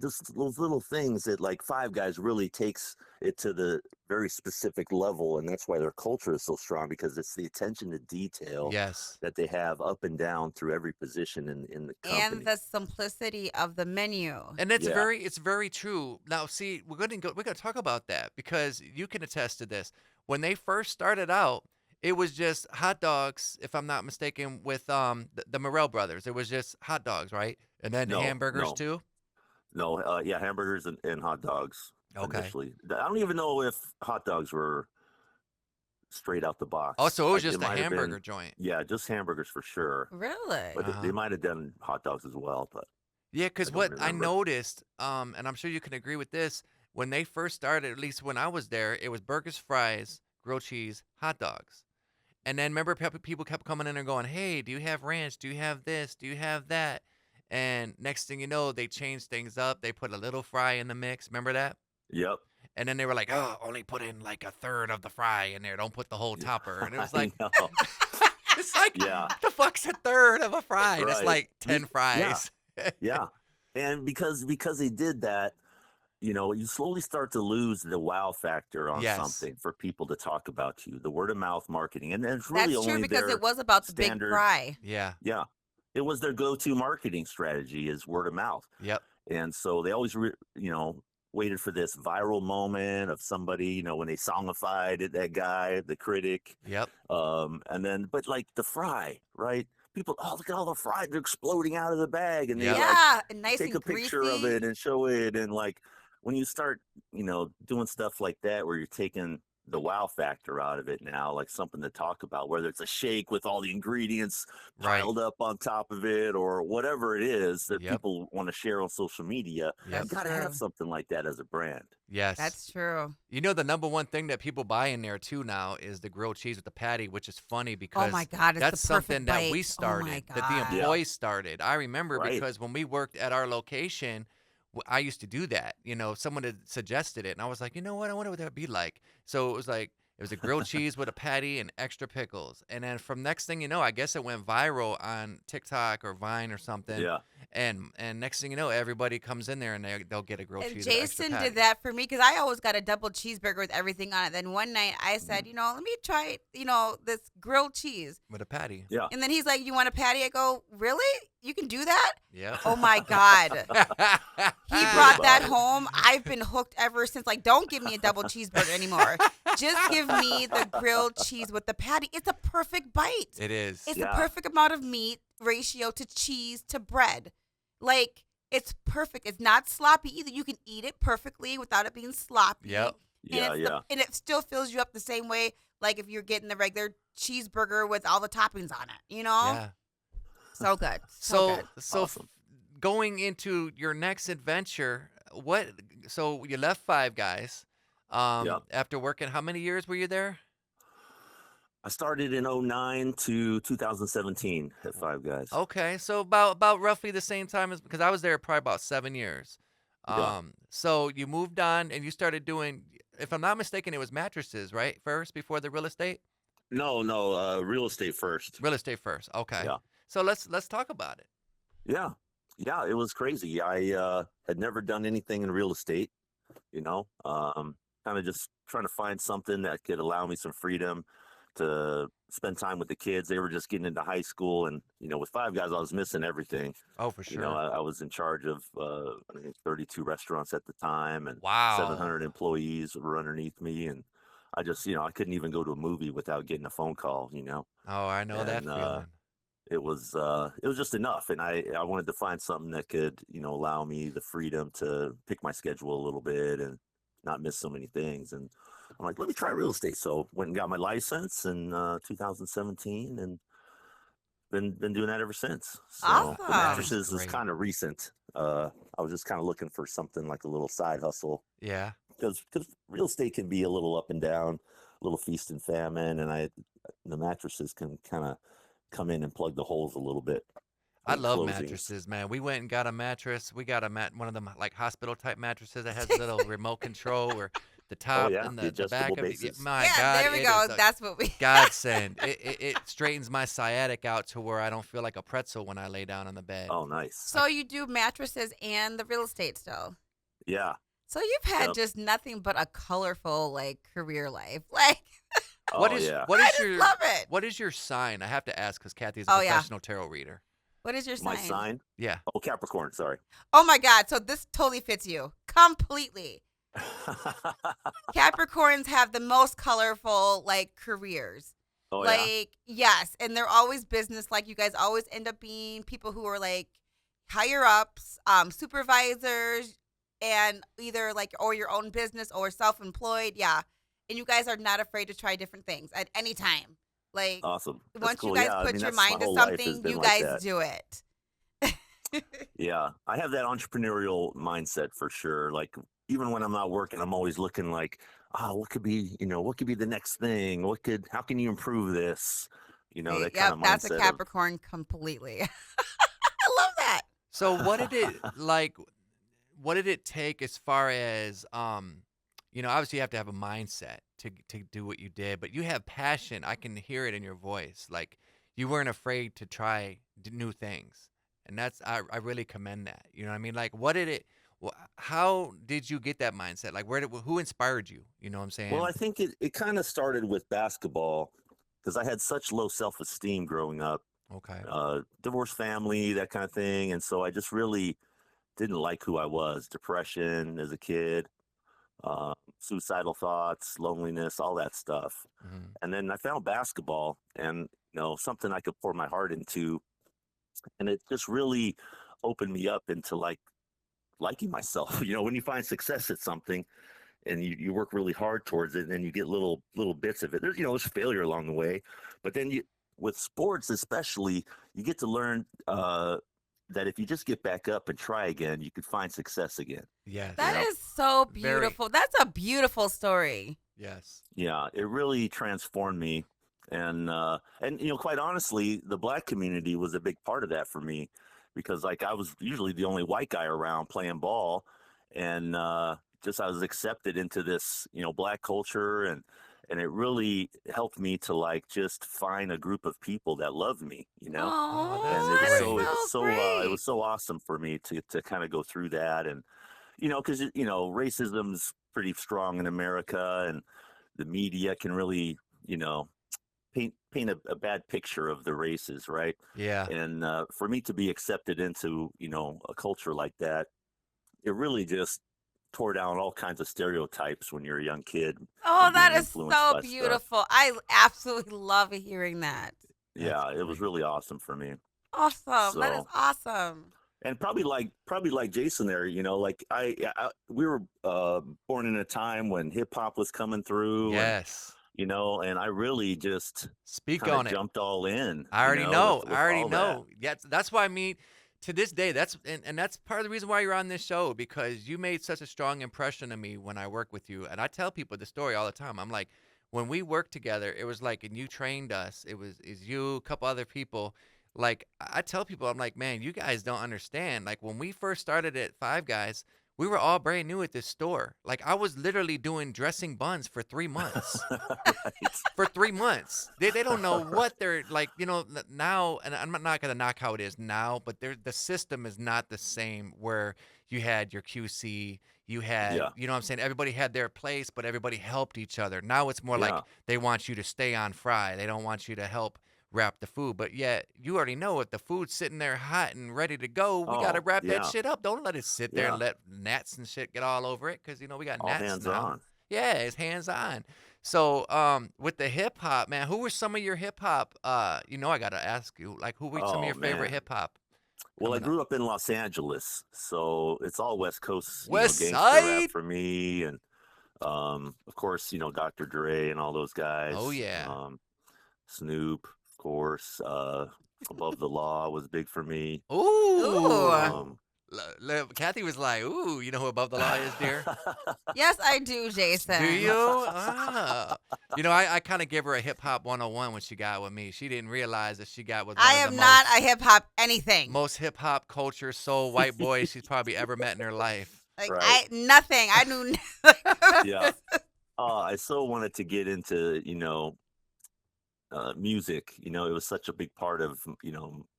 just those little things that like Five Guys really takes it to the very specific level, and that's why their culture is so strong, because it's the attention to detail Yes. that they have up and down through every position in the company. And the simplicity of the menu. And it's Yeah. it's very true. Now, see, we're going to talk about that because you can attest to this. When they first started out, it was just hot dogs, if I'm not mistaken, with the Morel brothers. It was just hot dogs, right? And then No, hamburgers no, too. no. Yeah, hamburgers and hot dogs Okay. initially. I don't even know if hot dogs were straight out the Oh, box. so it was It just a might have hamburger been, joint. yeah, just hamburgers for sure. Really? But Uh-huh. they might have done hot dogs as well, but Yeah, I because don't what I remember. noticed, and I'm sure you can agree with this, when they first started, at least when I was there, it was burgers, fries, grilled cheese, hot dogs. And then remember, people kept coming in and going, "Hey, do you have ranch? Do you have this? Do you have that?" And next thing you know, they changed things up. They put a little fry in the mix. Remember that? Yep. And then they were like, "Oh, only put in like a third of the fry in there. Don't put the whole Yeah, topper." And it was I like, know. it's like, Yeah, the fuck's a third of a fry? That's right. like 10 Yeah, fries. yeah. And because they did that, you slowly start to lose the wow factor on Yes. something for people to talk about you, the word of mouth marketing. And it's really That's true only because it their was about the big standard, fry. Yeah. yeah. It was their go-to marketing strategy is word of mouth. Yep. And so they always, waited for this viral moment of somebody, when they songified it, that guy, the critic. Yep. And then, but like the fry, right? People, oh, look at all the fries, they're exploding out of the bag. And they Yep. like Yeah, and nice take and a picture of greasy. it and show it. And like when you start, doing stuff like that, where you're taking the wow factor out of it now, like something to talk about, whether it's a shake with all the ingredients Right. piled up on top of it or whatever it is that Yep. people want to share on social media, Yep. you That's got to have true. something like that as a brand. Yes. That's true. You know, the number one thing that people buy in there too now is the grilled cheese with the patty, which is funny Oh my because God, it's the that's something perfect that we bite. Oh my started, that the God. Yeah, employees started. I remember right. because when we worked at our location, I used to do that. Someone had suggested it, and I was like, you know what? I wonder what that would be like. So it was like, it was a grilled cheese with a patty and extra pickles. And then from next thing you know, I guess it went viral on TikTok or Vine or something. Yeah. And next thing you know, everybody comes in there and they'll get a grilled And cheese with extra Jason patty. did that for me because I always got a double cheeseburger with everything on it. Then one night I said, let me try, this grilled cheese. With a patty. Yeah. And then he's like, you want a patty? I go, really? You can do that? Yeah. Oh my God. He What brought about that it? home. I've been hooked ever since. Like, don't give me a double cheeseburger anymore. Just give me the grilled cheese with the patty. It's a perfect bite. It is. It's Yeah. the perfect amount of meat ratio to cheese to bread. Like, it's perfect. It's not sloppy either. You can eat it perfectly without it being sloppy. Yep. And Yeah, it's yeah. and it still fills you up the same way, like if you're getting the regular cheeseburger with all the toppings on it. Yeah. So good. So good. Awesome. going into your next adventure, so you left Five Guys Yeah. after working, how many years were you there? I started in '09 to 2017 at Five Guys. Okay, so about roughly the same time as, because I was there probably about 7 years. Yeah. So you moved on and you started doing, if I'm not mistaken, it was mattresses, right? First before the real estate? No, real estate first. Real estate first. Okay. Yeah. So let's talk about it. Yeah. Yeah, it was crazy. I had never done anything in real estate, kind of just trying to find something that could allow me some freedom to spend time with the kids. They were just getting into high school, and with Five Guys, I was missing everything. Oh, for sure. I was in charge of I think 32 restaurants at the time, and Wow. 700 employees were underneath me, and I just I couldn't even go to a movie without getting a phone call. Oh, I know that And feeling. it was just enough, and I wanted to find something that could allow me the freedom to pick my schedule a little bit and not miss so many things. And I'm like, let me try real estate. So went and got my license in 2017, and been doing that ever since. So Awesome. the That is mattresses is great. kind of recent. I was just kind of looking for something like a little side hustle, Yeah. because real estate can be a little up and down, a little feast and famine, and the mattresses can kind of come in and plug the holes a little bit. I in love closings. mattresses, man. We went and got a mattress. We got one of them like hospital type mattresses that has a little remote control where the top yeah, and the the back adjustable of it. bases. My Yeah, God, there we it go. is a That's what we godsend. It straightens my sciatic out to where I don't feel like a pretzel when I lay down on the bed. Oh, nice. So you do mattresses and the real estate still. Yeah. So you've had Yep. just nothing but a colorful career life. Like What Oh, is yeah. what I is just your love it. what is your sign? I have to ask because Kathy's a Oh, yeah. professional tarot reader. What is your sign? My sign? Yeah. Oh, Capricorn. Sorry. Oh my God. So this totally fits you completely. Capricorns have the most colorful careers. Oh yeah. Like, yes, and they're always business. Like, you guys always end up being people who are like higher ups, supervisors, and either like or your own business or self-employed. Yeah, and you guys are not afraid to try different things at any time. Like, Awesome. That's once you cool. guys Yeah. I put mean, your that's my mind to whole life has something, been you like guys that. do it. Yeah. I have that entrepreneurial mindset for sure. Like even when I'm not working, I'm always looking like, what could be, what could be the next thing? How can you improve this? See, That kind yep, of that's a mindset of, Capricorn completely. I love that. So what did it like? What did it take as far as obviously you have to have a mindset to do what you did, but you have passion. I can hear it in your voice. Like you weren't afraid to try new things, and I really commend that. You know what I mean? Like what did it? How did you get that mindset? Like who inspired you? You know what I'm well, saying? I think it kind of started with basketball because I had such low self-esteem growing up, Okay. divorced family, that kind of thing. And so I just really didn't like who I was, depression as a kid, suicidal thoughts, loneliness, all that stuff. Hmm. And then I found basketball and, something I could pour my heart into. And it just really opened me up into like liking myself. When you find success at something and you work really hard towards it and then you get little bits of it. There's failure along the way. But then with sports especially, you get to learn that if you just get back up and try again, you could find success again. Yes. That You know? is so Very. beautiful. That's a beautiful story. Yes. Yeah, it really transformed me. And quite honestly, the black community was a big part of that for me because like I was usually the only white guy around playing ball and just I was accepted into this, black culture and it really helped me to like just find a group of people that loved me. Oh, Oh, that's And it was that is so great. it was so so it great. was so awesome for me to kind of go through that and because racism's pretty strong in America and the media can really you know paint a bad picture of the races, right? Yeah. And for me to be accepted into a culture like that, it really just tore down all kinds of stereotypes when you're a young kid Oh, and that being is influenced so by stuff. beautiful. I absolutely love hearing that. That's Yeah, it was great. really awesome for me. Awesome. That is So awesome. and probably like Jason there, like we were born in a time when hip hop was coming through and Yes. and I really just Speak kind of on it. jumped all in, I already with know. I with already all that. know. Yeah, that's why I mean, to this day, and that's part of the reason why you're on this show because you made such a strong impression on me when I work with you. And I tell people the story all the time. I'm like, when we worked together, it was like, and you trained us. Is you, a couple other people. Like I tell people, I'm like, man, you guys don't understand. Like when we first started at Five Guys, we were all brand new at this store. Like I was literally doing dressing buns for 3 months Right. for 3 months. They don't know what they're like. Now, and I'm not gonna knock how it is now, but the system is not the same where you had your QC, you had, Yeah. what I'm saying, everybody had their place, but everybody helped each other. Now it's more like Yeah. they want you to stay on fry. They don't want you to help wrap the food, but yet you already know if the food's sitting there hot and ready to go, we gotta Oh, wrap that yeah. shit up. Don't let it sit there and Yeah. let gnats and shit get all over it, because we got All gnats hands now. on. Yeah, it's hands on. So, with the hip hop, man, who were some of your hip hop? I gotta ask you, like, who were some of Oh your favorite man. hip hop Well, I coming up? grew up in Los Angeles, so it's all West Coast, West gangster rap Side. for me, and of course, Dr. Dre and all those Oh guys. yeah. Snoop, of course. Above the Law was big for me. Ooh. Ooh. Um, Kathy was like, "Ooh, you know who Above the Law is, dear? Yes, I do, Do Jason. you? Ah. I kind of gave her a hip hop 101 when she got with me. She didn't realize that she got with I one of the am not most a hip hop anything. most hip hop culture soul white boys she's probably ever met in her life. Like right. nothing. I knew. Yeah. I so wanted to get into, music. It was such a big part of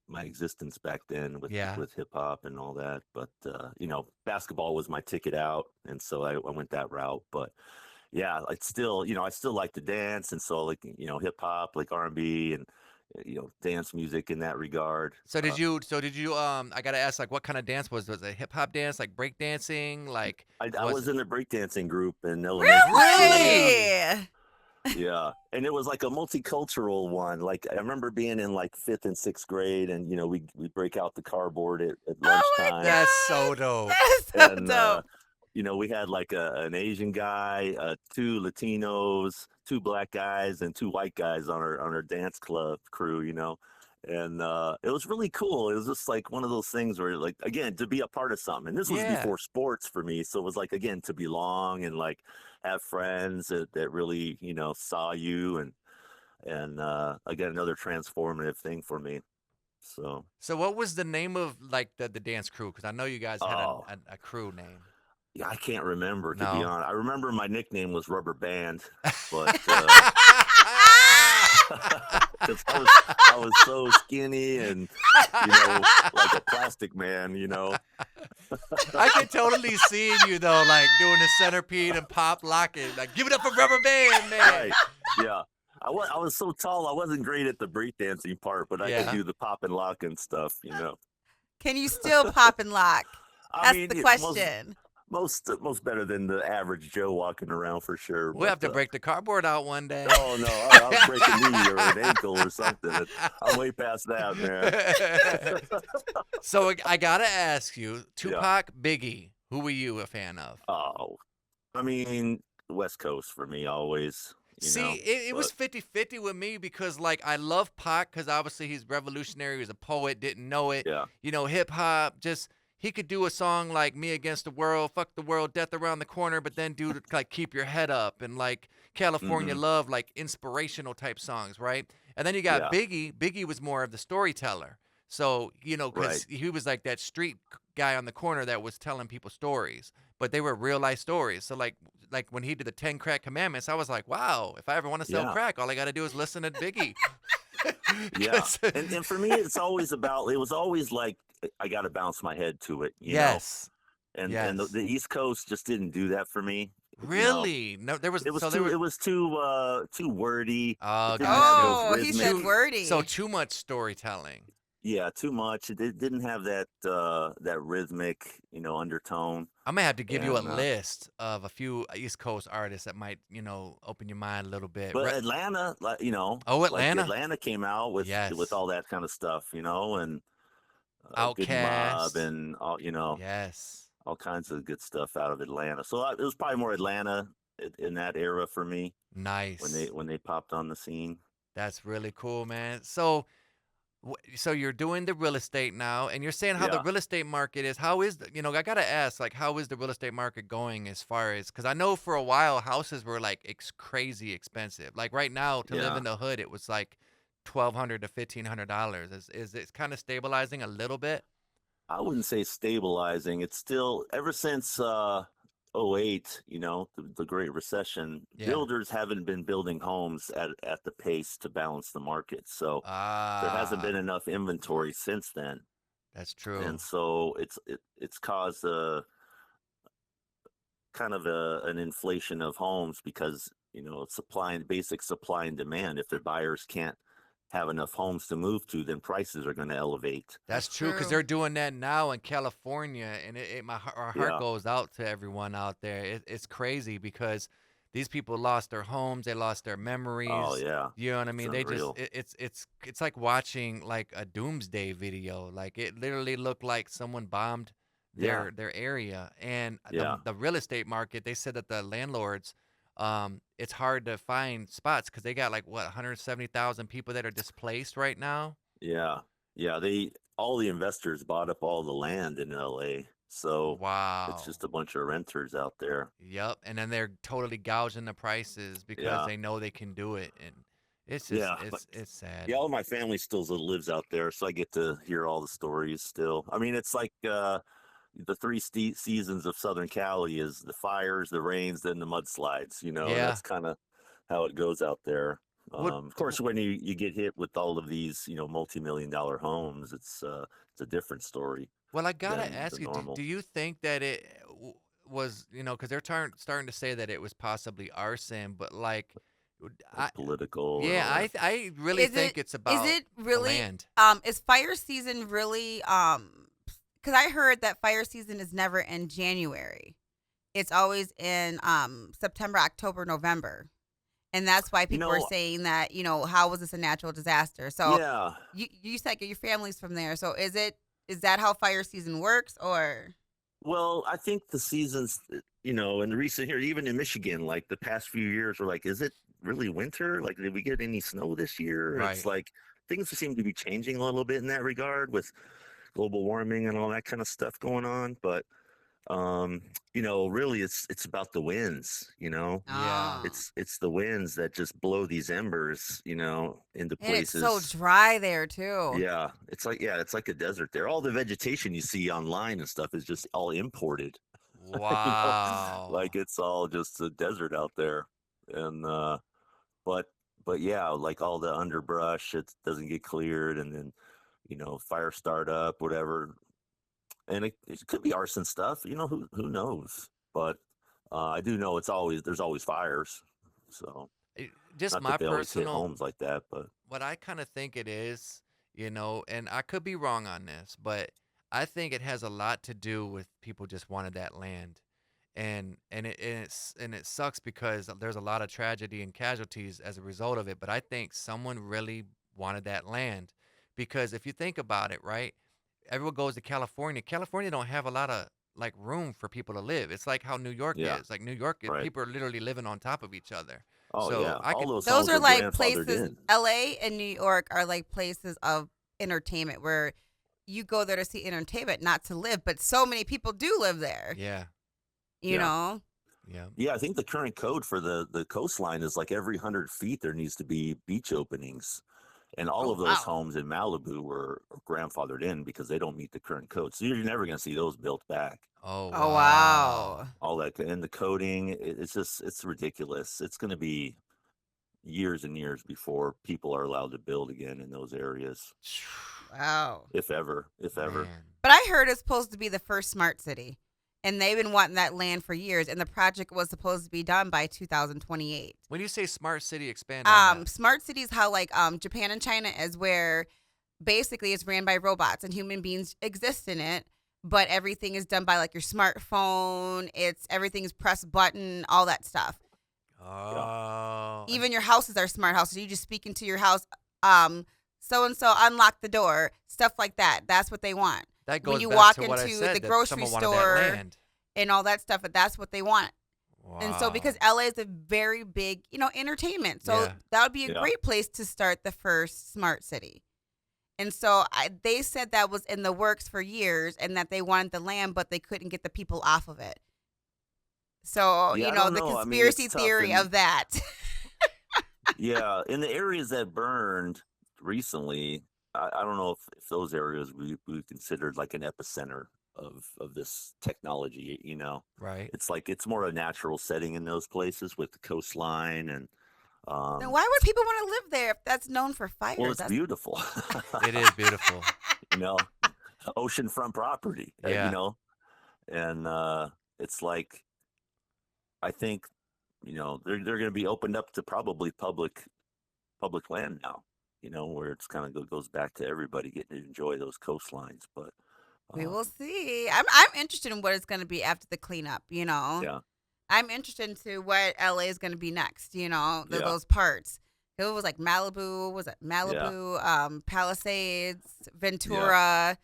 my existence back then with Yeah. hip hop and all that. But basketball was my ticket out, and so I went that route. But yeah, it's still I still like to dance, and so like hip hop, like R&B, and dance music in that regard. So did you I got to ask, like, what kind of dance was it hip hop dance, like break dancing, like I was was it in a breakdancing group in elementary school. really? Really? Yeah, and it was like a multicultural one. Like I remember being in like 5th and 6th grade, and we break out the cardboard at Oh my lunchtime, That's so God. dope. That is so and dope. we had like an Asian guy, two Latinos, two black guys, and two white guys on our dance club crew. And it was really cool. It was just like one of those things where, like, again, to be a part of something. And this was Yeah. before sports for me, so it was like, again, to belong and like have friends that really saw you, and again, another transformative thing for me. So, So what was the name of like the dance crew? Because I know you guys had oh, a crew name. yeah, I can't remember, to be No. honest. I remember my nickname was Rubber Band, but 'cause I was so skinny and like a plastic man. I can totally see you though, like doing the centipede and pop locking, like give it up for Rubber Band, man. Right. Yeah. I was so tall. I wasn't great at the breakdancing part, but I could Yeah. do the pop and lock and stuff. Can you still pop and lock? I That's mean, the most question. most better than the average Joe walking around for sure. We'll have But to break the cardboard out one day. oh no, I'll break a knee or an ankle or something. I'm way past that, man. So I gotta ask you, Yeah. Tupac, Biggie, who were you a fan of? Oh, I mean, West Coast for me always. See, it was 50-50 with me because, like, I love Pac because obviously he's revolutionary. He's a poet, didn't know it. Yeah. Hip hop, just he could do a song like Me Against the World, Fuck the World, Death Around the Corner, but then do like Keep Your Head Up and like California Mhm. Love, like inspirational type songs, right? And then you got Yeah. Biggie. Biggie was more of the storyteller. So, because Right. he was like that street guy on the corner that was telling people stories, but they were real life stories. So like when he did the 10 crack commandments, I was like, wow, if I ever want to sell Yeah. crack, all I got to do is listen to Biggie. Yeah. 'Cause- And for me, it was always like I got to bounce my head to it. yes. And Yes. the East Coast just didn't do that for me. Really? No, there was It was so too there was it was too wordy. oh, It didn't have those Oh, he said rhythmic. wordy. so too much storytelling. Yeah, too much. It didn't have that rhythmic, undertone. I'm gonna have to give you a And list of a few East Coast artists that might, open your mind a little bit. but Atlanta, Oh, like Atlanta. Atlanta came out with Yes. all that kind of stuff, and Goody Outkast. Mob and all, Yes. all kinds of good stuff out of Atlanta. So it was probably more Atlanta in that era for me Nice. when they popped on the scene. That's really cool, man. So so you're doing the real estate now, and you're saying how the Yeah. real estate market is. How is I gotta ask, like, how is the real estate market going as far as? Because I know for a while houses were like crazy expensive. Like right now, to live Yeah. in the hood, it was like $1,200 to $1,500. Is it kind of stabilizing a little bit? I wouldn't say stabilizing. It's still ever since '08, the Great Recession, Yeah. builders haven't been building homes at the pace to balance the market. So there hasn't been Ah, enough inventory since then. that's true. And so it's caused a kind of an inflation of homes because, basic supply and demand. If the buyers can't have enough homes to move to, then prices are going to elevate. That's true because True. they're doing that now in California, and our heart Yeah. goes out to everyone out there. It's crazy because these people lost their homes, they lost their memories. Oh yeah. You know what I It's mean? They just unreal. it's like watching like a doomsday video. Like it literally looked like someone bombed Yeah. their area. And Yeah. the real estate market, they said that the landlords, it's hard to find spots because they got like what 170,000 people that are displaced right now. Yeah. Yeah. All the investors bought up all the land in LA. So it's Wow. just a bunch of renters out there. Yep, and then they're totally gouging the prices because Yeah. they know they can do it, and it's just Yeah. But it's sad. yeah, all my family still lives out there, so I get to hear all the stories still. I mean, it's like the three seasons of Southern Cali is the fires, the rains, then the mudslides. Yeah. That's kind of how it goes out there. What Of course, when you get hit with all of these, multi-million-dollar homes, it's a different story well, I gotta than ask the you, normal. do you think that it was because they're starting to say that it was possibly arson, but like, I Like political and yeah, all that. I really Is think it it's about is it the really land. is fire season really because I heard that fire season is never in January. It's always in September, October, November. And that's why You people are know, saying that, how was this a natural disaster? So yeah. you said your family's from there. So is that how fire season works or? Well, I think the seasons, in the recent here, even in Michigan, like the past few years, were like, is it really winter? Like, did we get any snow this year? It's Right. like things seem to be changing a little bit in that regard with global warming and all that kind of stuff going on. But um, really, it's about the winds. Yeah. Oh. It's the winds that just blow these embers, into And it's so places. dry there too. Yeah, it's like a desert there. All the vegetation you see online and stuff is just all imported. you know, Wow. like it's all just a desert out there. And but but yeah, like all the underbrush, it doesn't get cleared, and then fire start up, whatever. And it could be arson stuff. Who knows? But I do know there's always fires. So Just not my that they always hit personal homes like that, but what I kind of think it is, and I could be wrong on this, but I think it has a lot to do with people just wanted that land. And it sucks because there's a lot of tragedy and casualties as a result of it, but I think someone really wanted that land because if you think about it, right? Everyone goes to California. California don't have a lot of like room for people to live. It's like how New York yeah, is. Like New York, right. people are literally living on top of each other. Oh So yeah, I all could those Those homes are were like grandfathered places, in. LA and New York are like places of entertainment where you go there to see entertainment, not to live. But so many people do live there, yeah. you Yeah. know? Yeah. Yeah, I think the current code for the coastline is like every 100 feet there needs to be beach openings, and all Oh, of those wow. homes in Malibu were grandfathered in because they don't meet the current code. So you're never going to see those built back. Oh Oh, wow. wow. All that and the coding, it's ridiculous. It's going to be years and years before people are allowed to build again in those areas, Wow. if ever, if ever. Man. But I heard it's supposed to be the first smart city. And they've been wanting that land for years. And the project was supposed to be done by 2028. When you say smart city, expand on that. Smart cities, how like Japan and China is where basically it's ran by robots and human beings exist in it, but everything is done by like your smartphone. Everything's press button, all that stuff. Yeah. Oh. Even your houses are smart houses. You just speak into your house, so and so unlock the door, stuff like that. That's what they want. That When goes you back walk to what I into said the that grocery someone wanted that store land. and all that stuff, but that's what they want. And so because Wow. LA is a very big, entertainment. So Yeah. that would be a Yeah. great place to start the first smart city. And so they said that was in the works for years and that they wanted the land, but they couldn't get the people off of it. So, Yeah, I don't the know. I mean, conspiracy it's tough. theory And of that. yeah, in the areas that burned recently, I don't know if those areas we considered like an epicenter of this technology. Right. It's like it's more a natural setting in those places with the coastline and Then um why would people want to live there if that's known for well, fires? it's That's beautiful. It is beautiful. you know, oceanfront property, Yeah. and it's like I think, they're going to be opened up to probably public land now, where it's kind of goes back to everybody getting to enjoy those coastlines. But we will um, see. I'm interested in what it's going to be after the cleanup. yeah, I'm interested into what LA is going to be next, yeah, those parts. It was like was it yeah, Malibu, Palisades, yeah, Ventura.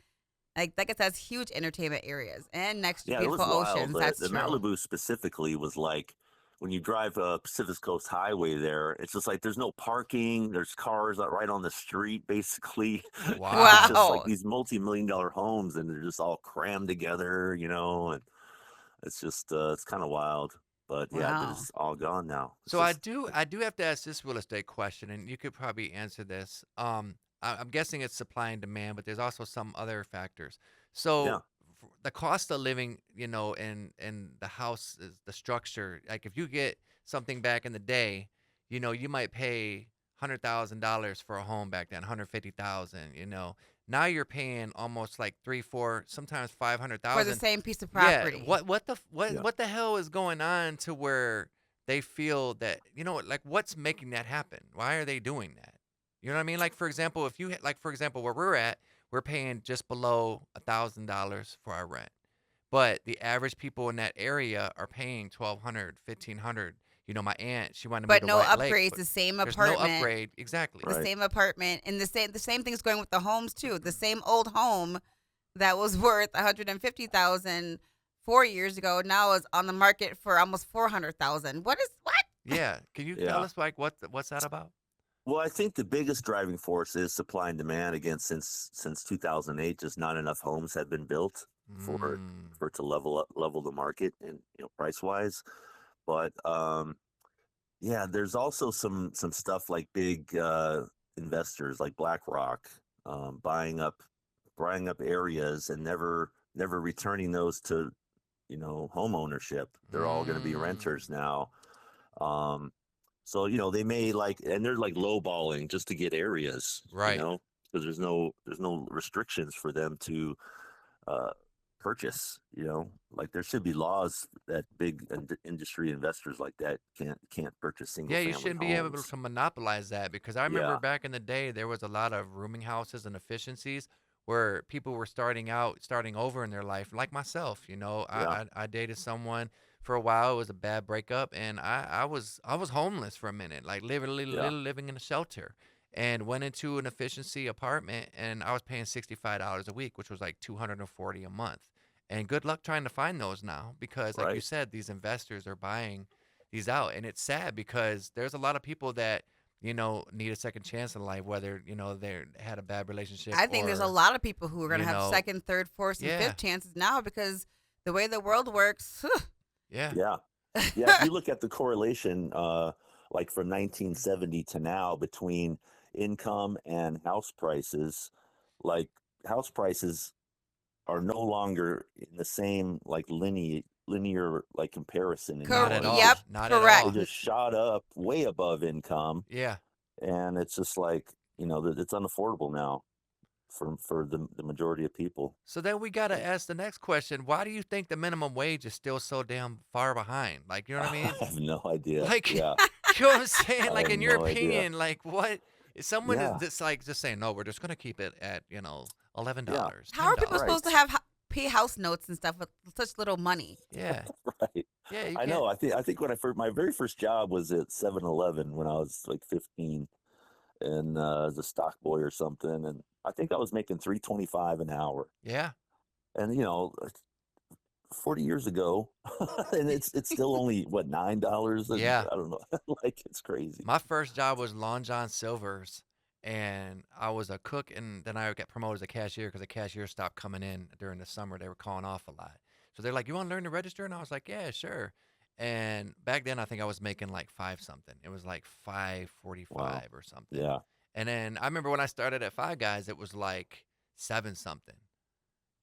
Like I said, it's huge entertainment areas and next to yeah. It was beautiful wild. oceans. That's The true. Malibu specifically was like when you drive Pacific Coast Highway there, it's just like there's no parking. There's cars right on the street, basically. And it's Wow. just like Wow. these multi-million-dollar homes, and they're just all crammed together, and it's just it's kind of wild. But yeah, Wow. it's all gone now. It's So I just do I do have to ask this real estate question, and you could probably answer this. I'm guessing it's supply and demand, but there's also some other factors. yeah, So the cost of living, and the house is the structure. Like if you get something back in the day, you might pay $100,000 for a home back then, 150,000. Now you're paying almost like three, four, sometimes five hundred For the thousand. same piece of Yeah, property. yeah. what the hell is going on to where they feel that like what's making that happen? Why are they doing that? You know what I mean? Like for example, if you like for example where we're at, we're paying just below $1,000 for our rent, but the average people in that area are paying 1,200, 1,500. my aunt, she wanted to move But to no White Lake, upgrades. but The same there's no apartment. upgrade. Exactly. The Right. same apartment, and the same thing's going with the homes too. The same old home that was worth 150,000 4 years ago now is on the market for almost 400,000. What? Yeah. Can you tell Yeah. us like what's that about? Well, I think the biggest driving force is supply and demand. Again, since 2008, just not enough homes have been built for Mm, for it to level the market and price wise. But yeah, there's also some stuff like big investors like BlackRock buying up areas and never returning those to home ownership. They're all going to be mm, renters now. Um, so they may and they're like lowballing just to get areas, right. because there's no restrictions for them to uh, purchase. Like there should be laws that big industry investors like that can't purchase single Yeah, you family shouldn't be able homes. to monopolize that because I remember Yeah, back in the day there was a lot of rooming houses and efficiencies where people were starting over in their life, like myself. yeah, I dated someone for a while. It was a bad breakup, and I was homeless for a minute, like yeah, living in a shelter, and went into an efficiency apartment, and I was paying $65 a week, which was like 240 a month. And good luck trying to find those now because, like you right. said, these investors are buying these out, and it's sad because there's a lot of people that need a second chance in life, whether they had a bad relationship I think there's a or lot of people who are going to you have know second, third, fourth, and yeah, fifth chances now because the way the world works. yeah, Yeah, yeah. If you look at the correlation, like from 1970 to now between income and house prices, like house prices are no longer in the same like linear like comparison not anymore. at They Yep, all, just not at they correct. all. just shot up way above income, Yeah. and it's just like it's unaffordable now for the majority of people. So then we got to ask the next question: why do you think the minimum wage is still so damn far behind? Like, you know what I I mean? have no idea. Like, Yeah, you know what I'm saying? I Like, have in your no idea. opinion, like, what? If someone is Yeah, just saying, no, we're just gonna keep it at yeah, $11, How ten are people dollars. supposed to right. have pay house notes and stuff with such little money? Yeah, Right. yeah, you I can't. know. I think when my very first job was at 7-Eleven when I was like 15 and as a stock boy or something, and I think I was making 3.25 an hour. Yeah, And 40 years ago, and it's still only what $9, and yeah. I don't know, like it's crazy. My first job was Long John Silver's, and I was a cook, and then I got promoted as a cashier because the cashier stopped coming in during the summer. They were calling off a lot. So they're like, "You want to learn to register?" And I was like, "Yeah, sure." And back then, I think I was making like five something. It was like five Wow. 45 or something. Yeah. And then I remember when I started at Five Guys, it was like seven something.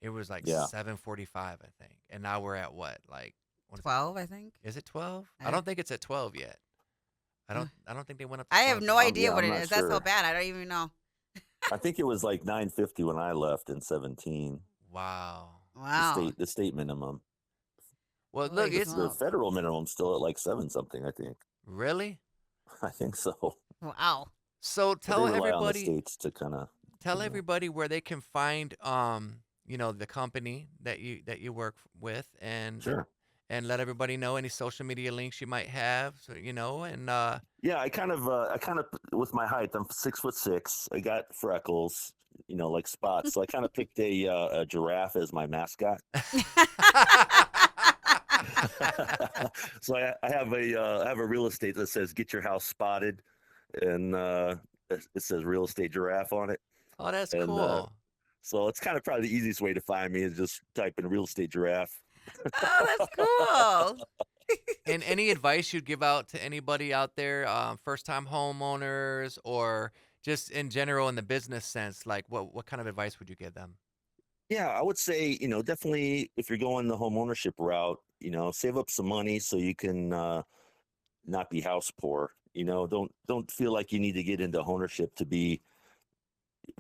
It was like Yeah. 7:45, I think. And now we're at what? What is it? 12, I think. Is it 12? I I, don't think it's at 12 yet. I uh, don't I don't think they went up to I have 12 no yet. idea Yeah. what I'm it not is. That's so sure. bad. I don't even know. I think it was like 9.50 when I left in 17. Wow. The Wow. state minimum. Well, look, Holy it's The smokes. federal minimum's still at like seven something. I think. really. I think so. Wow. So But they rely on the states to kind of, tell everybody where they can find the company that you work with, sure. and let everybody know any social media links you might have, so, and Yeah, I kind of, with my height, I'm 6'6". I got freckles, like spots. So I kind of picked a giraffe as my mascot. So I have a real estate that says "Get your house spotted," and it says "Real Estate Giraffe" on it. Oh, that's And cool. so it's kind of probably the easiest way to find me is just type in "Real Estate Giraffe." Oh, that's cool. And any advice you'd give out to anybody out there, first time homeowners or just in general in the business sense, like what kind of advice would you give them? Yeah, I would say, definitely if you're going the home ownership route, save up some money so you can not be house poor. Don't feel like you need to get into ownership to be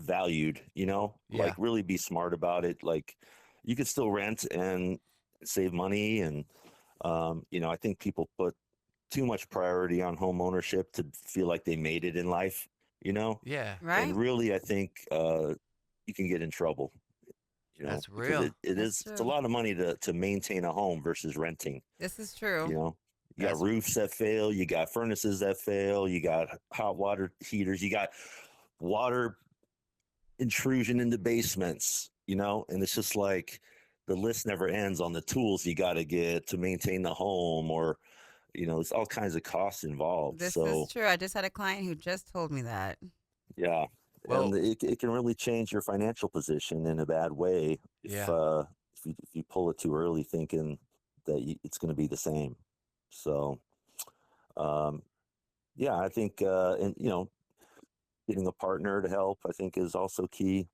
valued, like Yeah. really be smart about it. Like you could still rent and save money. And, I think people put too much priority on home ownership to feel like they made it in life, Yeah. Right? and really, I think you can get in trouble, That's because real. it That's is, it's a true. lot of money to maintain a home versus renting, This is you true. know? You got That's roofs that fail. You got furnaces that fail. You got hot water heaters. You got water intrusion into basements, and it's just like the list never ends on the tools you got to get to maintain the home, or, it's all kinds of costs involved. This is So, true. I just had a client who just told me that. yeah. well, And it can really change your financial position in a bad way yeah. if you pull it too early thinking that it's going to be the same. So, um, yeah, I think, and getting a partner to help, I think, is also key,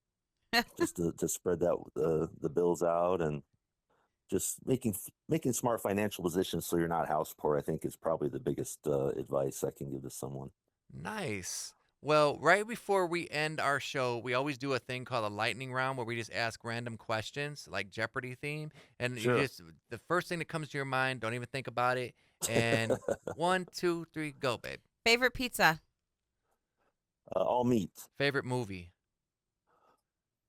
just to spread that the bills out, and just making smart financial positions so you're not house poor. I think is probably the biggest advice I can give to someone. Nice. Well, right before we end our show, we always do a thing called a lightning round where we just ask random questions, like Jeopardy theme. And you Sure. just, the first thing that comes to your mind, don't even think about it. And 1, 2, 3, go, babe. Favorite pizza? All meat. Favorite movie?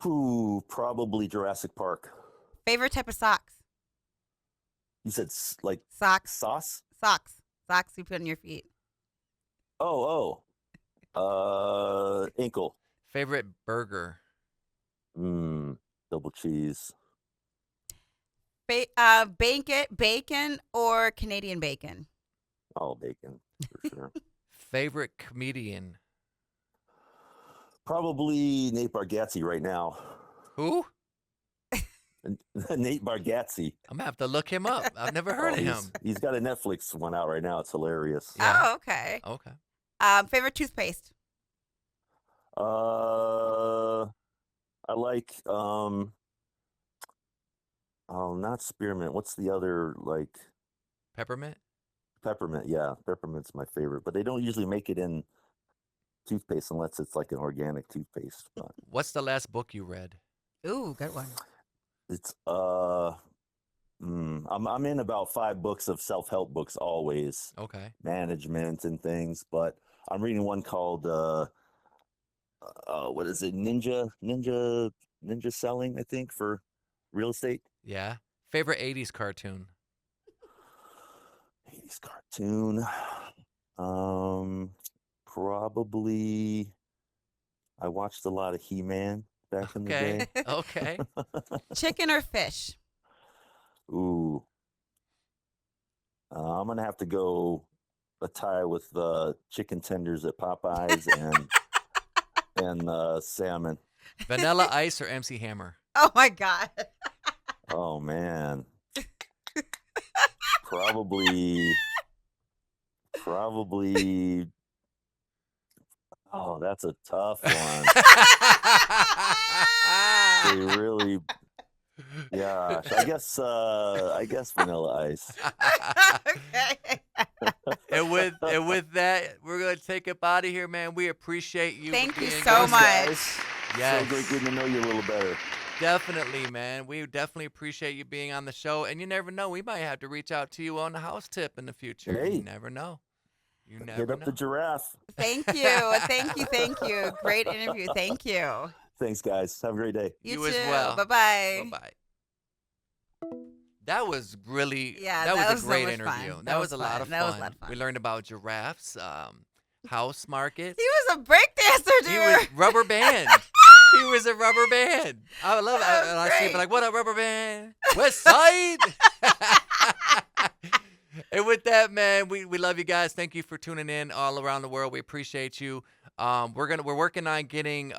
Ooh, probably Jurassic Park. Favorite type of socks? You said like Socks. sauce? Socks. Socks you put on your feet. Ankle. Favorite burger? Double cheese. Bacon or Canadian bacon? All bacon for sure. Favorite comedian? Probably Nate Bargatze right now. Who? Nate Bargatze. I'm gonna have to look him up. I've never heard of him. He's got a Netflix one out right now. It's hilarious. Yeah. Oh, okay. Okay. Favorite toothpaste? I like not spearmint. What's the other, like, Peppermint? peppermint? Yeah, peppermint's my favorite, but they don't usually make it in toothpaste unless it's like an organic toothpaste. But What's the last book you read? Ooh, good one. it's I'm in about 5 books of self-help books always, Okay. management and things, but I'm reading one called what is it? Ninja selling, I think, for real estate. Yeah. Favorite 80s cartoon? 80s cartoon. Probably I watched a lot of He-Man back in the Okay. day. Okay. Chicken or fish? Ooh. I'm gonna have to go a tie with chicken tenders at Popeyes and salmon. Vanilla Ice or MC Hammer? Oh my God. Oh man. Probably. Oh, that's a tough one. They really. Yeah, I guess Vanilla Ice. Okay. And with that, we're gonna take up out of here, man. We appreciate you. Thank for you being so with us. much. Guys. Yes. So great getting to know you a little better. Definitely, man. We definitely appreciate you being on the show. And you never know, we might have to reach out to you on the house tip in the future. Hey. You never know. You never Hit up know. the giraffe. Thank you. Thank you. Great interview. Thank you. Thanks, guys. Have a great day. You too. as well. Bye-bye. Bye-bye. That was really Yeah, that that was was a so great much interview. fun. That was a lot of fun. That was a lot of fun. We learned about giraffes, house markets. He was a breakdancer, dude. He was rubber band. He was a rubber band. I love it. That was I see, great. but like, what up, rubber band? West Side. And with that, man, we love you guys. Thank you for tuning in all around the world. We appreciate you. We're working on getting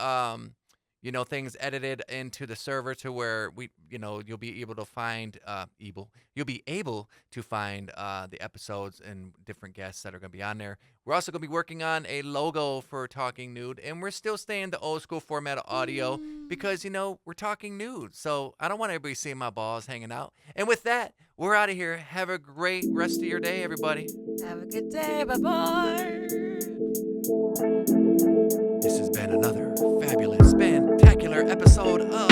things edited into the server to where you'll be able to find the episodes and different guests that are going to be on there. We're also going to be working on a logo for Talking Nude, and we're still staying the old school format of audio because we're talking nude. So I don't want everybody seeing my balls hanging out. And with that, we're out of here. Have a great rest of your day, everybody. Have a good day. Bye-bye. This has been another fabulous, spectacular episode of